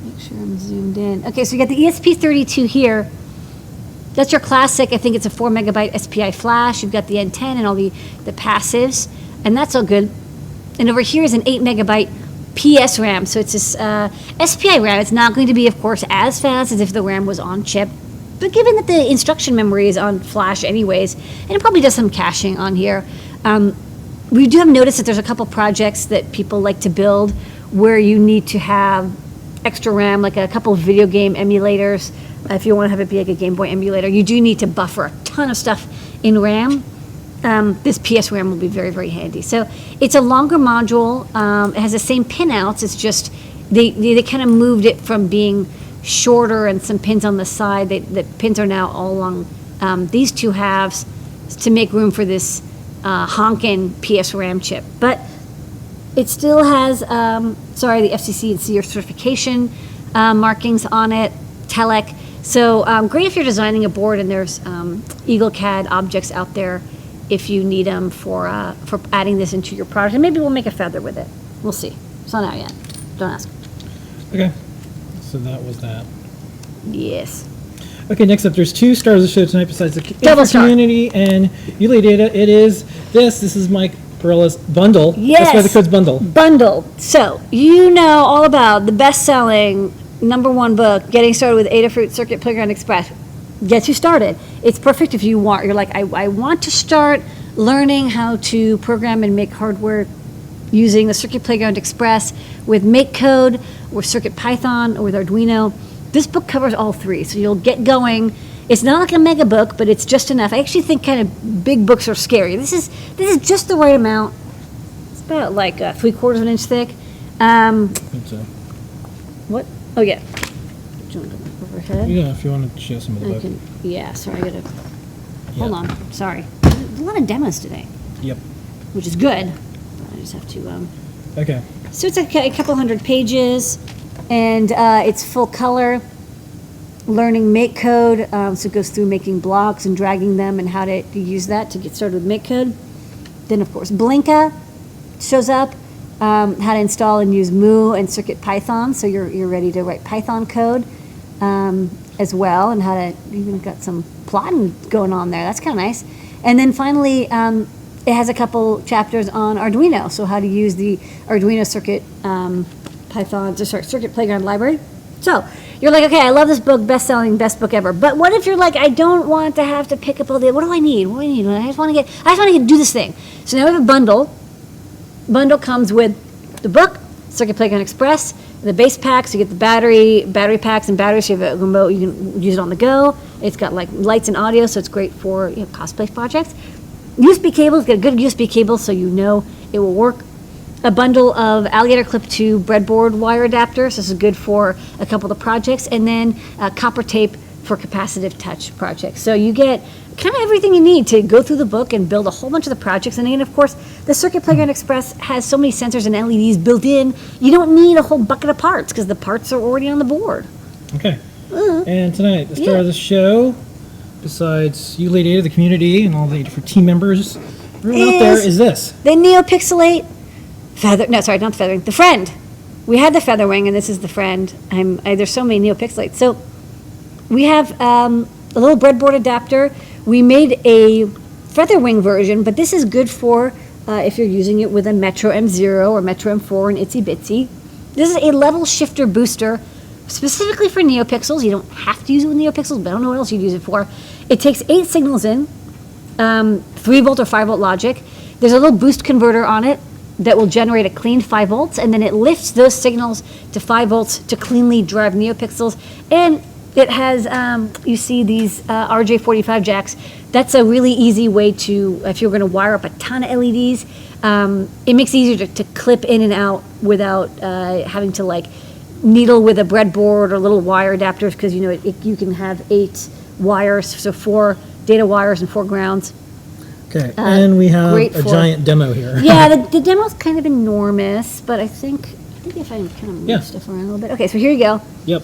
make sure I'm zoomed in. Okay, so you got the ESP32 here. That's your classic. I think it's a 4 megabyte SPI flash. You've got the N10 and all the passives, and that's all good. And over here is an 8 megabyte PS RAM. So it's this SPI RAM. It's not going to be, of course, as fast as if the RAM was on chip. But given that the instruction memory is on flash anyways, and it probably does some caching on here, we do have noticed that there's a couple projects that people like to build where you need to have extra RAM, like a couple video game emulators. If you want to have it be like a Game Boy emulator, you do need to buffer a ton of stuff in RAM. This PS RAM will be very, very handy. So it's a longer module. It has the same pinouts. It's just they kind of moved it from being shorter and some pins on the side. The pins are now all along these two halves to make room for this honkin' PS RAM chip. But it still has, the FCC and CER certification markings on it, TELEC. So great if you're designing a board and there's EagleCAD objects out there if you need them for adding this into your product. And maybe we'll make a feather with it. We'll see. It's not out yet. Don't ask. Okay, so that was that. Yes. Okay, next up, there's 2 stars of the show tonight besides the Double star. community and Ulay Data. It is this. This is Mike Perella's bundle. Yes. That's why the code's bundle. Bundle. So you know all about the best-selling #1 book, Getting Started with Adafruit Circuit Playground Express. Gets you started. It's perfect if you're like, I want to start learning how to program and make hardware using the Circuit Playground Express with MakeCode or CircuitPython or with Arduino. This book covers all 3, so you'll get going. It's not like a mega book, but it's just enough. I actually think kind of big books are scary. This is just the right amount. It's about like 3/4 of an inch thick. I think so. What? Oh yeah. Do you want to go overhead? Yeah, if you want to show some of the I book. can. Yeah. Sorry, I gotta. Yeah. Hold on. Sorry. There's a lot of demos today, Yep. which is good. But I just have to. Okay. So it's a couple hundred pages, and it's full color. Learning MakeCode, so it goes through making blocks and dragging them and how to use that to get started with MakeCode. Then, of course, Blinka shows up, how to install and use Mu and CircuitPython, so you're ready to write Python code as well, and how to even got some plotting going on there. That's kind of nice. And then finally, it has a couple chapters on Arduino, so how to use the Arduino Circuit Python, Circuit Playground library. So you're like, okay, I love this book, best book ever. But what if you're like, I don't want to have to pick up all the, what do I need? What do I need? I just want to do this thing. So now we have a bundle. Bundle comes with the book, Circuit Playground Express, the base packs. You get the battery packs and batteries. So you have a remote, you can use it on the go. It's got like lights and audio, so it's great for cosplay projects. USB cables, get a good USB cable so you know it will work. A bundle of alligator clip to breadboard wire adapters. This is good for a couple of the projects. And then copper tape for capacitive touch projects. So you get kind of everything you need to go through the book and build a whole bunch of the projects. And then, of course, the Circuit Playground Express has so many sensors and LEDs built in, you don't need a whole bucket of parts because the parts are already on the board. Okay. And tonight, the star of the show, besides you, Lady Ada, the community, and all the different team members, everyone out there is this. The NeoPixelate the Friend. We had the Featherwing, and this is the Friend. There's so many NeoPixelates. So we have a little breadboard adapter. We made a Featherwing version, but this is good for if you're using it with a Metro M0 or Metro M4 and Itsy Bitsy. This is a level shifter booster specifically for NeoPixels. You don't have to use it with NeoPixels, but I don't know what else you'd use it for. It takes 8 signals in, 3 volt or 5 volt logic. There's a little boost converter on it that will generate a clean 5 volts, and then it lifts those signals to 5 volts to cleanly drive NeoPixels. And it has, you see these RJ45 jacks. That's a really easy way to, if you're going to wire up a ton of LEDs, it makes it easier to clip in and out without having to like needle with a breadboard or little wire adapters, because you can have 8 wires, so 4 data wires and 4 grounds. Okay, and we have a giant demo here. Yeah, the demo's kind of enormous, but I think if I can kind of move stuff around a little bit. Okay, so here you go. Yep.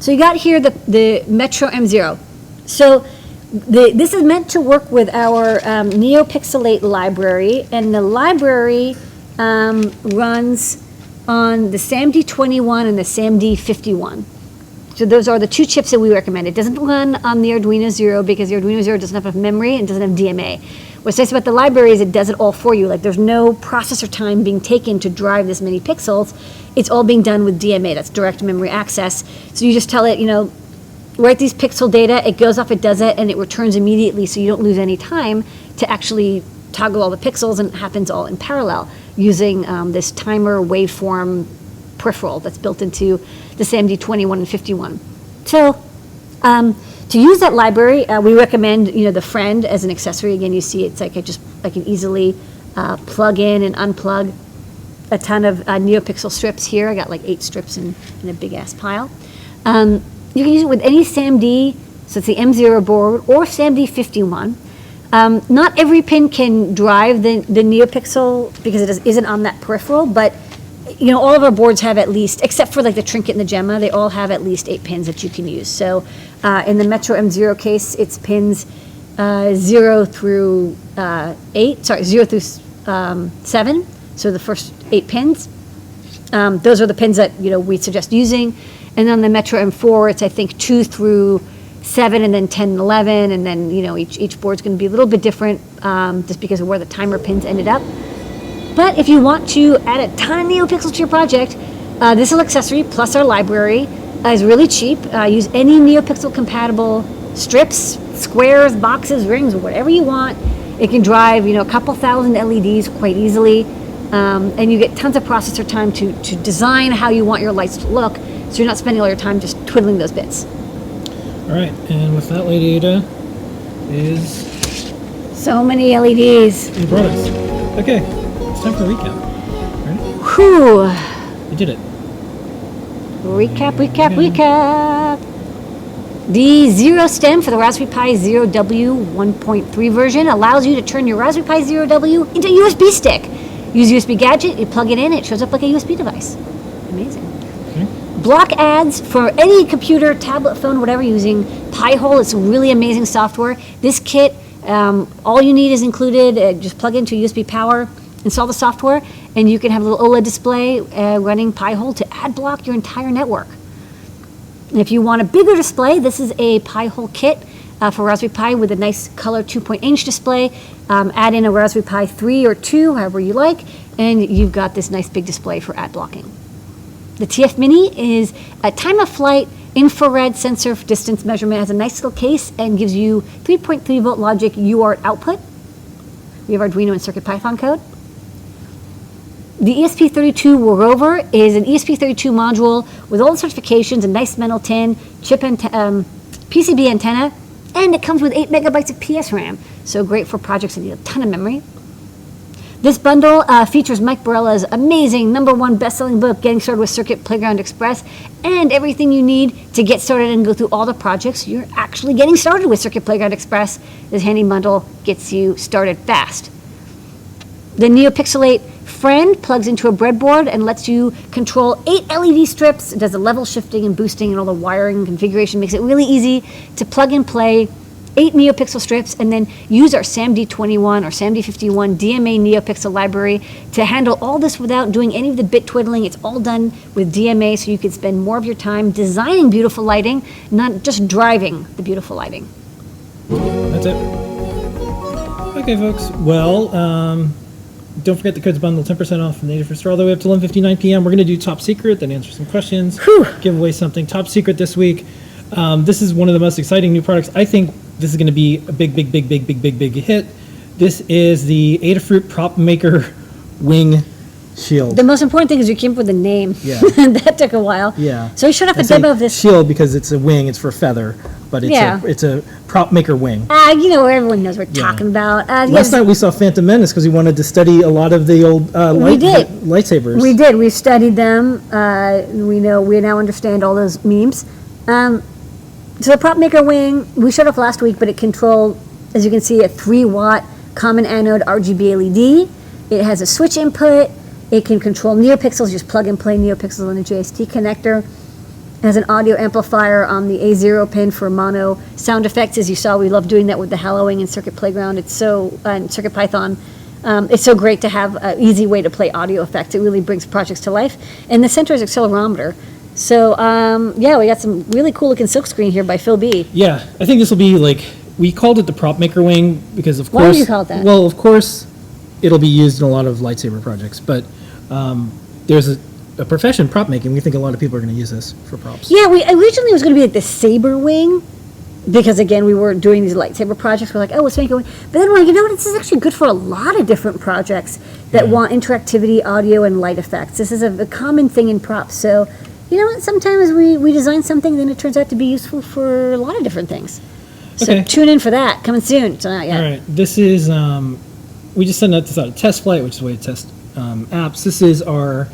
So you got here the Metro M0. So this is meant to work with our NeoPixelate library, and the library runs on the SAMD21 and the SAMD51. So those are the 2 chips that we recommend. It doesn't run on the Arduino Zero because the Arduino Zero doesn't have enough memory and doesn't have DMA. What's nice about the library is it does it all for you. Like there's no processor time being taken to drive this many pixels. It's all being done with DMA. That's direct memory access. So you just tell it, write these pixel data, it goes off, it does it, and it returns immediately so you don't lose any time to actually toggle all the pixels, and it happens all in parallel using this timer waveform peripheral that's built into the SAMD21 and 51. So to use that library, we recommend the Friend as an accessory. Again, you see it's like I can easily plug in and unplug a ton of NeoPixel strips here. I got like 8 strips in a big ass pile. You can use it with any SAMD, so it's the M0 board or SAMD51. Not every pin can drive the NeoPixel because it isn't on that peripheral, but all of our boards have at least, except for like the Trinket and the Gemma, they all have at least 8 pins that you can use. So in the Metro M0 case, it's pins 0 through 7. So the first 8 pins. Those are the pins that we suggest using. And then the Metro M4, it's I think 2 through 7, and then 10 and 11, and then each board's going to be a little bit different just because of where the timer pins ended up. But if you want to add a ton of NeoPixels to your project, this little accessory plus our library is really cheap. Use any NeoPixel compatible strips, squares, boxes, rings, whatever you want. It can drive a couple thousand LEDs quite easily, and you get tons of processor time to design how you want your lights to look, so you're not spending all your time just twiddling those bits. All right, and with that, Lady Ada, is so many LEDs. You brought us. Okay, it's time for a recap. Ready? Whew. You did it. Recap. The Zero stem for the Raspberry Pi Zero W 1.3 version allows you to turn your Raspberry Pi Zero W into a USB stick. Use USB gadget, you plug it in, it shows up like a USB device. Amazing. Okay. Block ads for any computer, tablet, phone, whatever, using Pi-hole. It's really amazing software. This kit, all you need is included. Just plug into USB power, install the software, and you can have a little OLED display running Pi-hole to ad block your entire network. And if you want a bigger display, this is a Pi-hole kit for Raspberry Pi with a nice color 2.8-inch display. Add in a Raspberry Pi 3 or 2, however you like, and you've got this nice big display for ad blocking. The TF Mini is a time-of-flight infrared sensor for distance measurement. It has a nice little case and gives you 3.3 volt logic UART output. We have Arduino and CircuitPython code. The ESP32 Rover is an ESP32 module with all the certifications, a nice metal tin, PCB antenna, and it comes with 8 megabytes of PS RAM. So great for projects that need a ton of memory. This bundle features Mike Barella's amazing #1 best-selling book, Getting Started with Circuit Playground Express, and everything you need to get started and go through all the projects. You're actually getting started with Circuit Playground Express. This handy bundle gets you started fast. The NeoPixelate Friend plugs into a breadboard and lets you control 8 LED strips. It does the level shifting and boosting and all the wiring and configuration. Makes it really easy to plug and play 8 NeoPixel strips and then use our SAMD21 or SAMD51 DMA NeoPixel library to handle all this without doing any of the bit twiddling. It's all done with DMA, so you can spend more of your time designing beautiful lighting, not just driving the beautiful lighting. That's it. Okay, folks. Well, don't forget the code's bundle, 10% off from the Adafruit store all the way up to 11:59 p.m. We're going to do top secret, then answer some questions, give away something. Top secret this week. This is one of the most exciting new products. I think this is going to be a big hit. This is the Adafruit Prop Maker Wing Shield. The most important thing is you came up with a name. Yeah. That took a while. Yeah. So we showed off a It's demo of this. shield because it's a wing, it's for a feather, but it's a prop maker wing. You know, everyone knows what we're talking about. Last night we saw Phantom Menace because we wanted to study a lot of the old lightsabers. We did. We studied them. We now understand all those memes. So the prop maker wing, we showed off last week, but it controlled, as you can see, a 3-watt common anode RGB LED. It has a switch input. It can control NeoPixels, just plug and play NeoPixels on a JST connector. It has an audio amplifier on the A0 pin for mono sound effects. As you saw, we love doing that with the Hallowing and Circuit Playground. It's so, and CircuitPython. It's so great to have an easy way to play audio effects. It really brings projects to life. And the center is accelerometer. So, we got some really cool looking silkscreen here by Phil B. Yeah, I think this will be we called it the prop maker wing because of course. Why do you call it that? Well, of course, it'll be used in a lot of lightsaber projects, but there's a profession, prop making. We think a lot of people are going to use this for props. Yeah, we originally was going to be the saber wing, because again, we were doing these lightsaber projects. We're like, let's make a wing. But then we're like, you know what, this is actually good for a lot of different projects that want interactivity, audio, and light effects. This is a common thing in props. So, you know what, sometimes we design something, then it turns out to be useful for a lot of different things. So tune in for that, coming soon. So not yet. All right, this is, we just sent this out a test flight, which is a way to test apps. This is our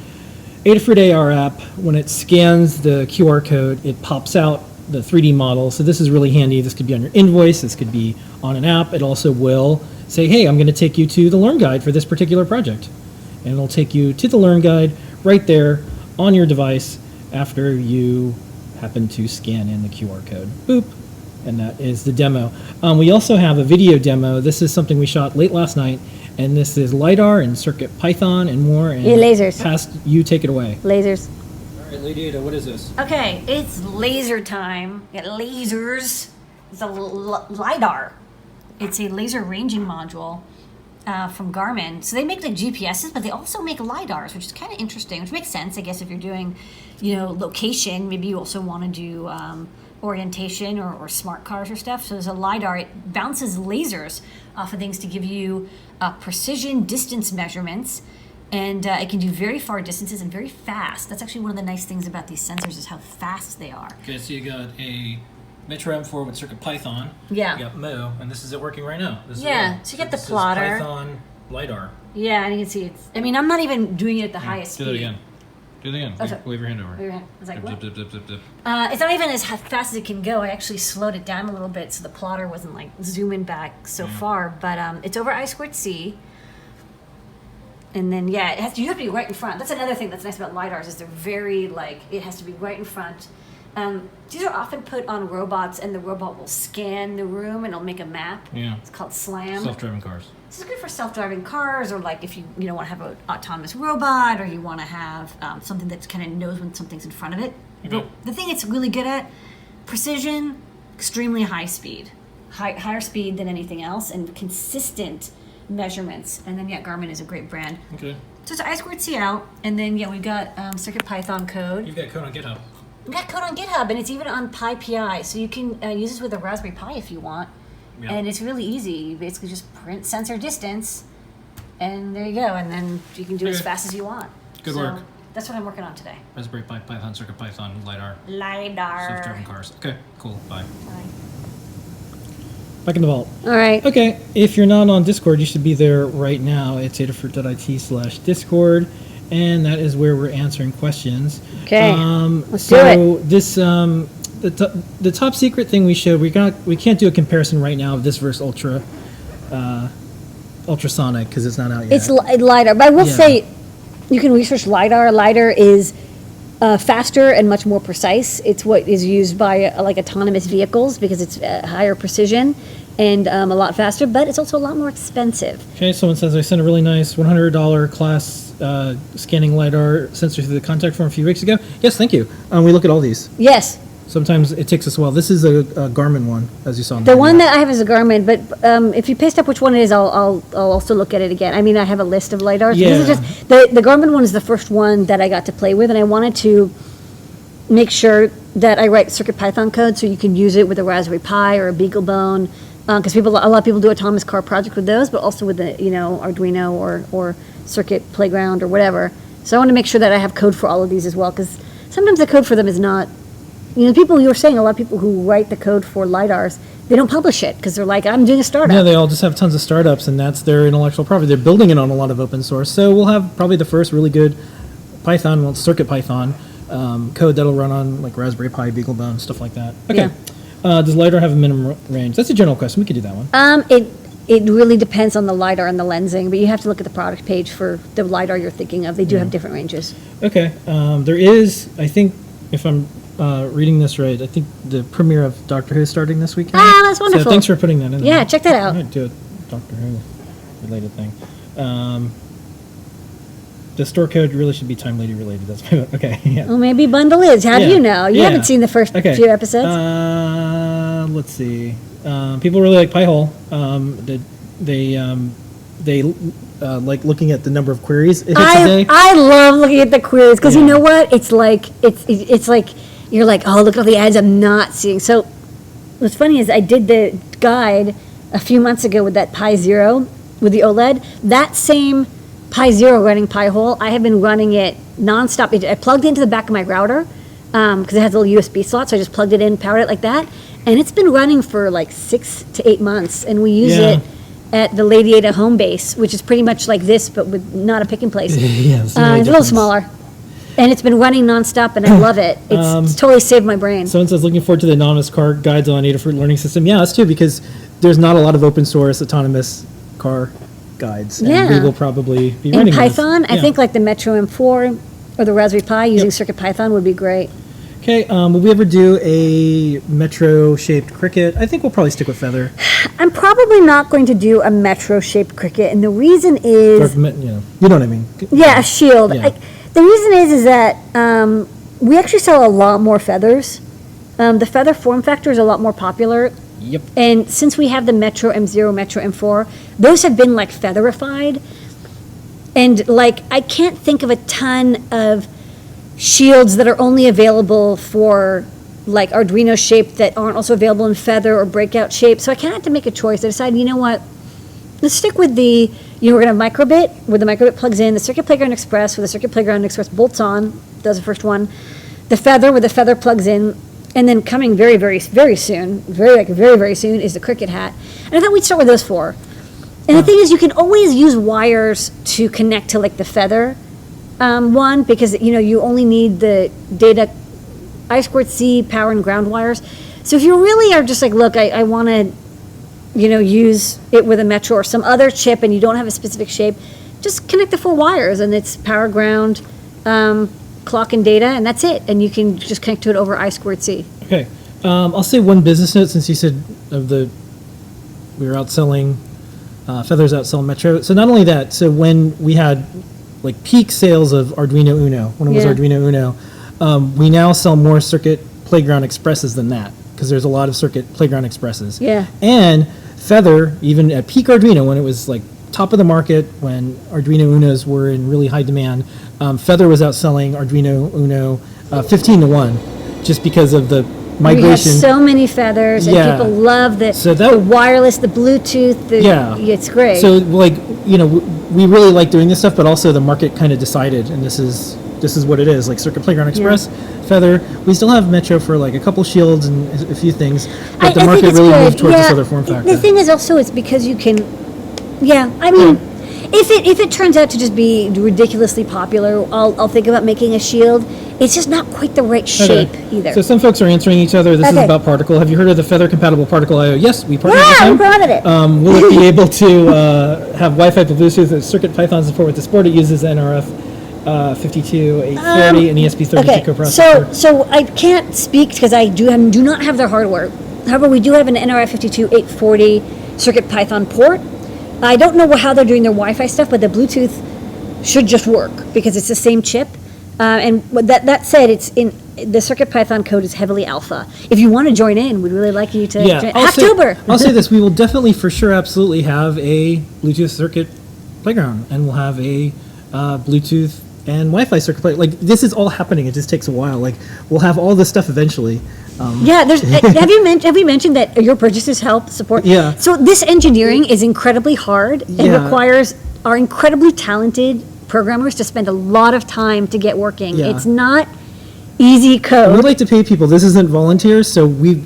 Adafruit AR app. When it scans the QR code, it pops out the 3D model. So this is really handy. This could be on your invoice. This could be on an app. It also will say, hey, I'm going to take you to the Learn Guide for this particular project. And it'll take you to the Learn Guide right there on your device after you happen to scan in the QR code. Boop. And that is the demo. We also have a video demo. This is something we shot late last night. And this is LiDAR and CircuitPython and more. And lasers. You take it away. Lasers. All right, Lady Ada, what is this? Okay, it's laser time. Get lasers. It's a LiDAR. It's a laser ranging module from Garmin. So they make the GPSs, but they also make LiDARs, which is kind of interesting, which makes sense, I guess, if you're doing, location. Maybe you also want to do orientation or smart cars or stuff. So there's a LiDAR. It bounces lasers off of things to give you precision distance measurements. And it can do very far distances and very fast. That's actually one of the nice things about these sensors is how fast they are. Okay, so you got a Metro M4 with CircuitPython. Yeah. You got Mo, and this is it working right now. This so you get the plotter. This is Python LiDAR. Yeah, and you can see I'm not even doing it at the highest speed. Do that again. Do it again. Oh, Wave your hand over. Wave your hand. It's like, zip, zip, zip, zip, zip. It's not even as fast as it can go. I actually slowed it down a little bit so the plotter wasn't zooming back so far. But it's over I2C. And then, you have to be right in front. That's another thing that's nice about LiDARs is they're very, it has to be right in front. These are often put on robots, and the robot will scan the room, and it'll make a map. Yeah. It's called SLAM. Self-driving cars. This is good for self-driving cars, or if you want to have an autonomous robot, or you want to have something that kind of knows when something's in front of it. Okay. But the thing it's really good at, precision, extremely high speed. Higher speed than anything else, and consistent measurements. And then Garmin is a great brand. Okay. So it's I2C out, and then we've got CircuitPython code. You've got code on GitHub. We got code on GitHub, and it's even on PyPI, so you can use this with a Raspberry Pi if you want. Yeah. And it's really easy. You basically just print sensor distance, and there you go. And then you can do it as Okay. fast as you want. Good So work. That's what I'm working on today. Raspberry Pi, Python, CircuitPython, LiDAR, LiDAR. self-driving cars. Okay, cool. Bye. Bye. Back in the vault. All right. Okay, if you're not on Discord, you should be there right now. It's adafruit.it/discord, and that is where we're answering questions. Okay, let's do so this the top secret thing we showed, we can't do a comparison right now of this versus ultrasonic because it's not out yet. It's LiDAR, but I will Yeah. say you can research LiDAR. LiDAR is faster and much more precise. It's what is used by like autonomous vehicles because it's higher precision and a lot faster, but it's also a lot more expensive. Okay, someone says I sent a really nice $100 class scanning LiDAR sensor through the contact form a few weeks ago. Yes, thank you. We look at all these. Yes, Sometimes it takes us a while. This is a Garmin one, as you saw in the one video. that I have is a Garmin, but if you paste up which one it is, I'll also look at it again. I mean, I have a list of LiDARs. This is Yeah. just, the Garmin one is the first one that I got to play with, and I wanted to make sure that I write CircuitPython code so you can use it with a Raspberry Pi or a BeagleBone, because a lot of people do autonomous car project with those, but also with the Arduino or Circuit Playground or whatever. So I want to make sure that I have code for all of these as well, because sometimes the code for them is not. People you were saying, a lot of people who write the code for LiDARs, they don't publish it because they're like, I'm doing a startup. Yeah, they all just have tons of startups, and that's their intellectual property. They're building it on a lot of open source. So we'll have probably the first really good Python, CircuitPython code that'll run on like Raspberry Pi, BeagleBone, stuff like that. Okay. Does LiDAR have a minimum range? That's a general question. We could do that one. It really depends on the LiDAR and the lensing, but you have to look at the product page for the LiDAR you're thinking of. They do have different ranges. Okay. There is, I think, if I'm reading this right, I think the premiere of Doctor Who is starting this weekend. Ah, that's wonderful. So thanks for putting that in there. Yeah, check that out. I might do a Doctor Who related thing. The store code really should be Time Lady related. That's my okay. Yeah. Well, maybe bundle is. How do Yeah. you know? You Yeah. haven't seen the first Okay. few episodes. Let's see. People really like Pi-hole. They like looking at the number of queries it hits a day. I love looking at the queries because you know what? It's like you're like, oh, look at all the ads I'm not seeing. So what's funny is I did the guide a few months ago with that Pi Zero with the OLED. That same Pi Zero running Pi-hole, I have been running it nonstop. I plugged into the back of my router because it has a little USB slot, so I just plugged it in, powered it like that, and it's been running for like 6 to 8 months, and we use Yeah. it at the Lady Ada home base, which is pretty much like this, but with not a picking place. Yeah, It's a little smaller. And it's been running nonstop, and I love it. It's totally saved my brain. Someone says looking forward to the anonymous car guides on Adafruit Learning System. Yeah, us too, because there's not a lot of open source autonomous car guides. And Yeah. we will probably be In running those. Python, I Yeah. think like the Metro M4 or the Raspberry Pi using CircuitPython would be great. Okay, will we ever do a Metro-shaped cricket? I think we'll probably stick with Feather. I'm probably not going to do a Metro-shaped cricket, and the reason is, You know what I mean. yeah, a shield. Yeah. The reason is that we actually sell a lot more feathers. The feather form factor is a lot more popular. Yep. And since we have the Metro M0, Metro M4, those have been like featherified. And like, I can't think of a ton of shields that are only available for like Arduino shape that aren't also available in feather or breakout shape. So I kind of had to make a choice. I decided, you know what? Let's stick with the, we're going to have microbit, where the microbit plugs in, the Circuit Playground Express, where the Circuit Playground Express bolts on, does the first one, the feather, where the feather plugs in, and then coming very, very, very soon, very, very soon, is the Cricket hat. And I thought we'd start with those four. And the thing is, you can always use wires to connect to like the feather one, because you only need the data I2C power and ground wires. So if you really are just like, look, I want to use it with a Metro or some other chip, and you don't have a specific shape, just connect the 4 wires, and it's power, ground, clock, and data, and that's it. And you can just connect to it over I2C. Okay. I'll say one business note, since you said we were outselling, Feathers outselling Metro. So not only that, so when we had like peak sales of Arduino Uno, when it was Yeah. Arduino Uno, we now sell more Circuit Playground Expresses than that, because there's a lot of Circuit Playground Expresses. Yeah. And Feather, even at peak Arduino, when it was like top of the market, when Arduino Unos were in really high demand, Feather was outselling Arduino Uno 15 to 1. just because of the We have migration. so many feathers, and Yeah. people love the, So that- the wireless, the Bluetooth. It's great. So like, we really like doing this stuff, but also the market kind of decided, and this is what it is. Like Circuit Playground Express, Feather. We still have Metro for like a couple shields and a few things, but the I market think it's really good. moved towards this other form factor. The thing is also, it's because you can, I mean, if it turns out to just be ridiculously popular, I'll think about making a shield. It's just not quite the right shape either. So some folks are answering each other. This is Okay. about Particle. Have you heard of the Feather compatible Particle IO? Yes, we partnered Yeah, we with them. promoted it. Will it be able to have Wi-Fi to Bluetooth and CircuitPython support with this board? It uses NRF 52840 and ESP32 Okay, coprocessor. so I can't speak because I do not have their hardware. However, we do have an NRF52840 CircuitPython port. I don't know how they're doing their Wi-Fi stuff, but the Bluetooth should just work because it's the same chip. And that said, it's in the CircuitPython code is heavily alpha. If you want to join in, we'd really like you to join. October. I'll say this: we will definitely, for sure, absolutely have a Bluetooth circuit playground, and we'll have a Bluetooth and Wi-Fi circuit play. Like this is all happening. It just takes a while. Like we'll have all this stuff eventually. Yeah, there's. have you mentioned that your purchases help support? Yeah. So this engineering is incredibly hard and Yeah. requires our incredibly talented programmers to spend a lot of time to get working. Yeah. It's not easy We'd code. like to pay people. This isn't volunteers, so we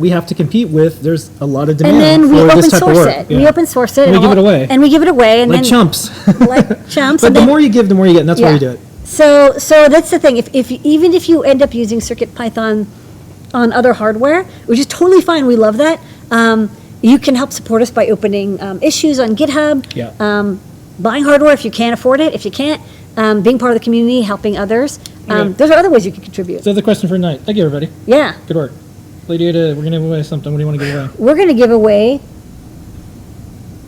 have to compete with. There's a lot of And demand then we for open this type of source work. it. Yeah. We open source it. And we and give all- it away. And we give it away. And like then, chumps. Like chumps. But and the then- more you give, the more you get, and that's why we do it. So that's the thing. If even if you end up using CircuitPython on other hardware, which is totally fine, we love that. You can help support us by opening issues on GitHub. Yeah. Buying hardware if you can't afford it. If you can't, being part of the community, helping others. Okay. Those are other ways you can contribute. So the question for tonight. Thank you, everybody. Yeah, Good work. Lady Ada, we're gonna give away something. What do you want to give away? we're going to give away.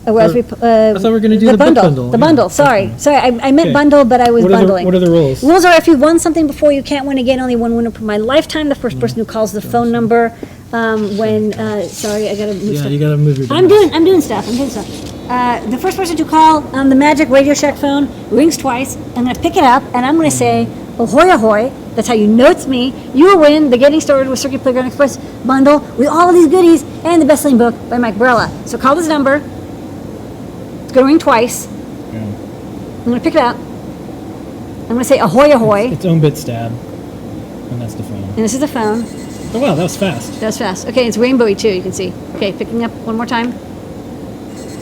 I thought we were gonna do the book bundle, The yeah. bundle. Sorry, I meant Okay. bundle, but I was bundling. What are the rules? Rules are if you've won something before, you can't win again. Only one winner per my lifetime. The first person who calls the phone number sorry, I gotta move Yeah, stuff. you gotta move your. I'm doing stuff. The first person to call the magic Radio Shack phone rings twice. I'm gonna pick it up and I'm gonna say ahoy ahoy. That's how you know it's me. You will win the Getting Started with Circuit Playground Express bundle with all of these goodies and the best-selling book by Mike Barella. So call this number. It's gonna ring twice. I'm gonna pick it up. I'm gonna say ahoy ahoy, Its own bit stab, and that's the phone. and this is the phone. Oh wow, that was fast. That was fast. Okay, it's rainbowy too, you can see. Okay, picking up one more time.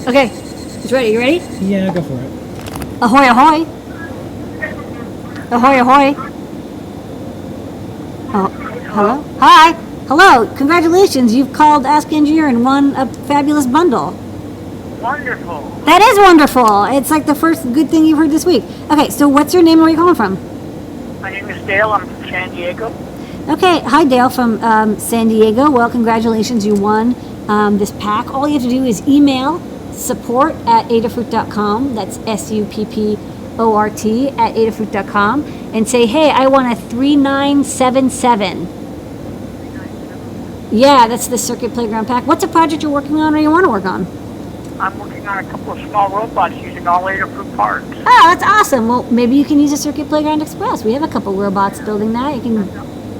Okay, it's ready. You ready? Yeah, go for it. Ahoy ahoy. Ahoy ahoy. Oh, hello? Hi. Hello. Congratulations. You've called Ask Engineer and won a fabulous bundle. Wonderful. That is wonderful. It's like the first good thing you've heard this week. Okay, so what's your name and where are you calling from? My name is Dale. I'm from San Diego. Okay, hi Dale from San Diego. Well, congratulations, you won this pack. All you have to do is email support@adafruit.com. That's SUPPORT @adafruit.com and say, hey, I want a 3977. Yeah, that's the Circuit Playground pack. What's a project you're working on or you want to work on? I'm working on a couple of small robots using all Adafruit parts. Oh, that's awesome. Well, maybe you can use a Circuit Playground Express. We have a couple robots building that. You can.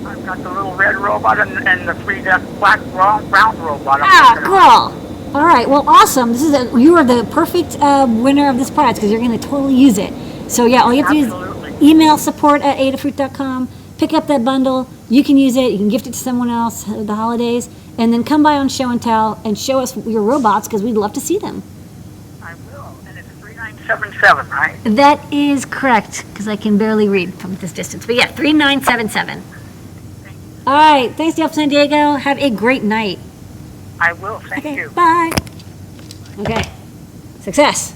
I've got the little red robot and the three black brown robot. Ah, cool. All right. Well, awesome. You are the perfect winner of this prize because you're going to totally use it. So yeah, all you have to do Absolutely. is email support@adafruit.com. Pick up that bundle. You can use it. You can gift it to someone else at the holidays, and then come by on Show and Tell and show us your robots because we'd love to see them. I will. And it's 3977, right? That is correct because I can barely read from this distance. But yeah, 3977. All right. Thanks, Dale from San Diego. Have a great night. I will. Thank Okay, you. bye. Okay, success.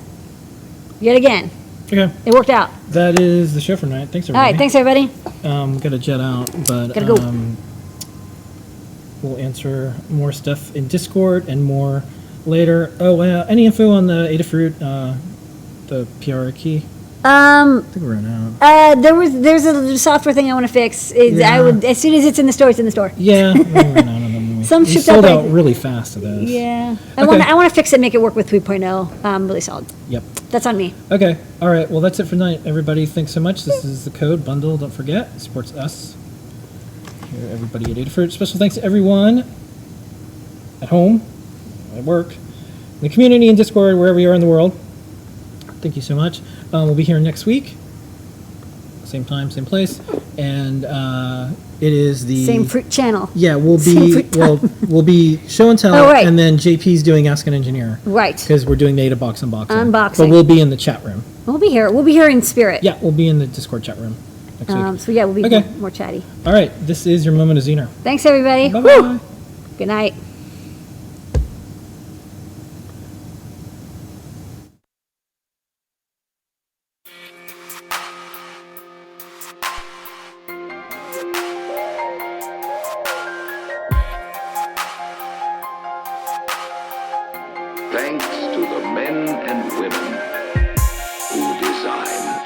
Yet again, Okay, it worked out. that is the show for tonight. Thanks, All everybody. right, thanks everybody. Gotta jet out, but Gotta go. We'll answer more stuff in Discord and more later. Oh, any info on the Adafruit, the PR key? I think we're out. There's a software thing I want to fix. Yeah. I would as soon as it's in the store, it's in the store. Yeah, we're out on them. Some we shipped sold out out by- really fast to those. Yeah, Okay. I want to fix it, make it work with 3.0. Really solid. Yep. That's on me. Okay. All right. Well, that's it for tonight, everybody. Thanks so much. This is the code bundle. Don't forget, it supports us. here, everybody at Adafruit. Special thanks to everyone at home, at work, in the community, in Discord, wherever you are in the world. Thank you so much. We'll be here next week. Same time, same place. And it is the... Same fruit channel. Yeah, we'll Same be fruit time. we'll be show and tell, Oh, right. and then JP's doing Ask an Engineer. Right. Because we're doing the AdaBox unboxing. Unboxing. But we'll be in the chat room. We'll be here. We'll be here in spirit. Yeah, we'll be in the Discord chat room next week. So yeah, we'll be Okay. more chatty. All right, this is your moment of Zener. Thanks, everybody. Bye-bye. Woo! Good night. Thanks to the men and women who design.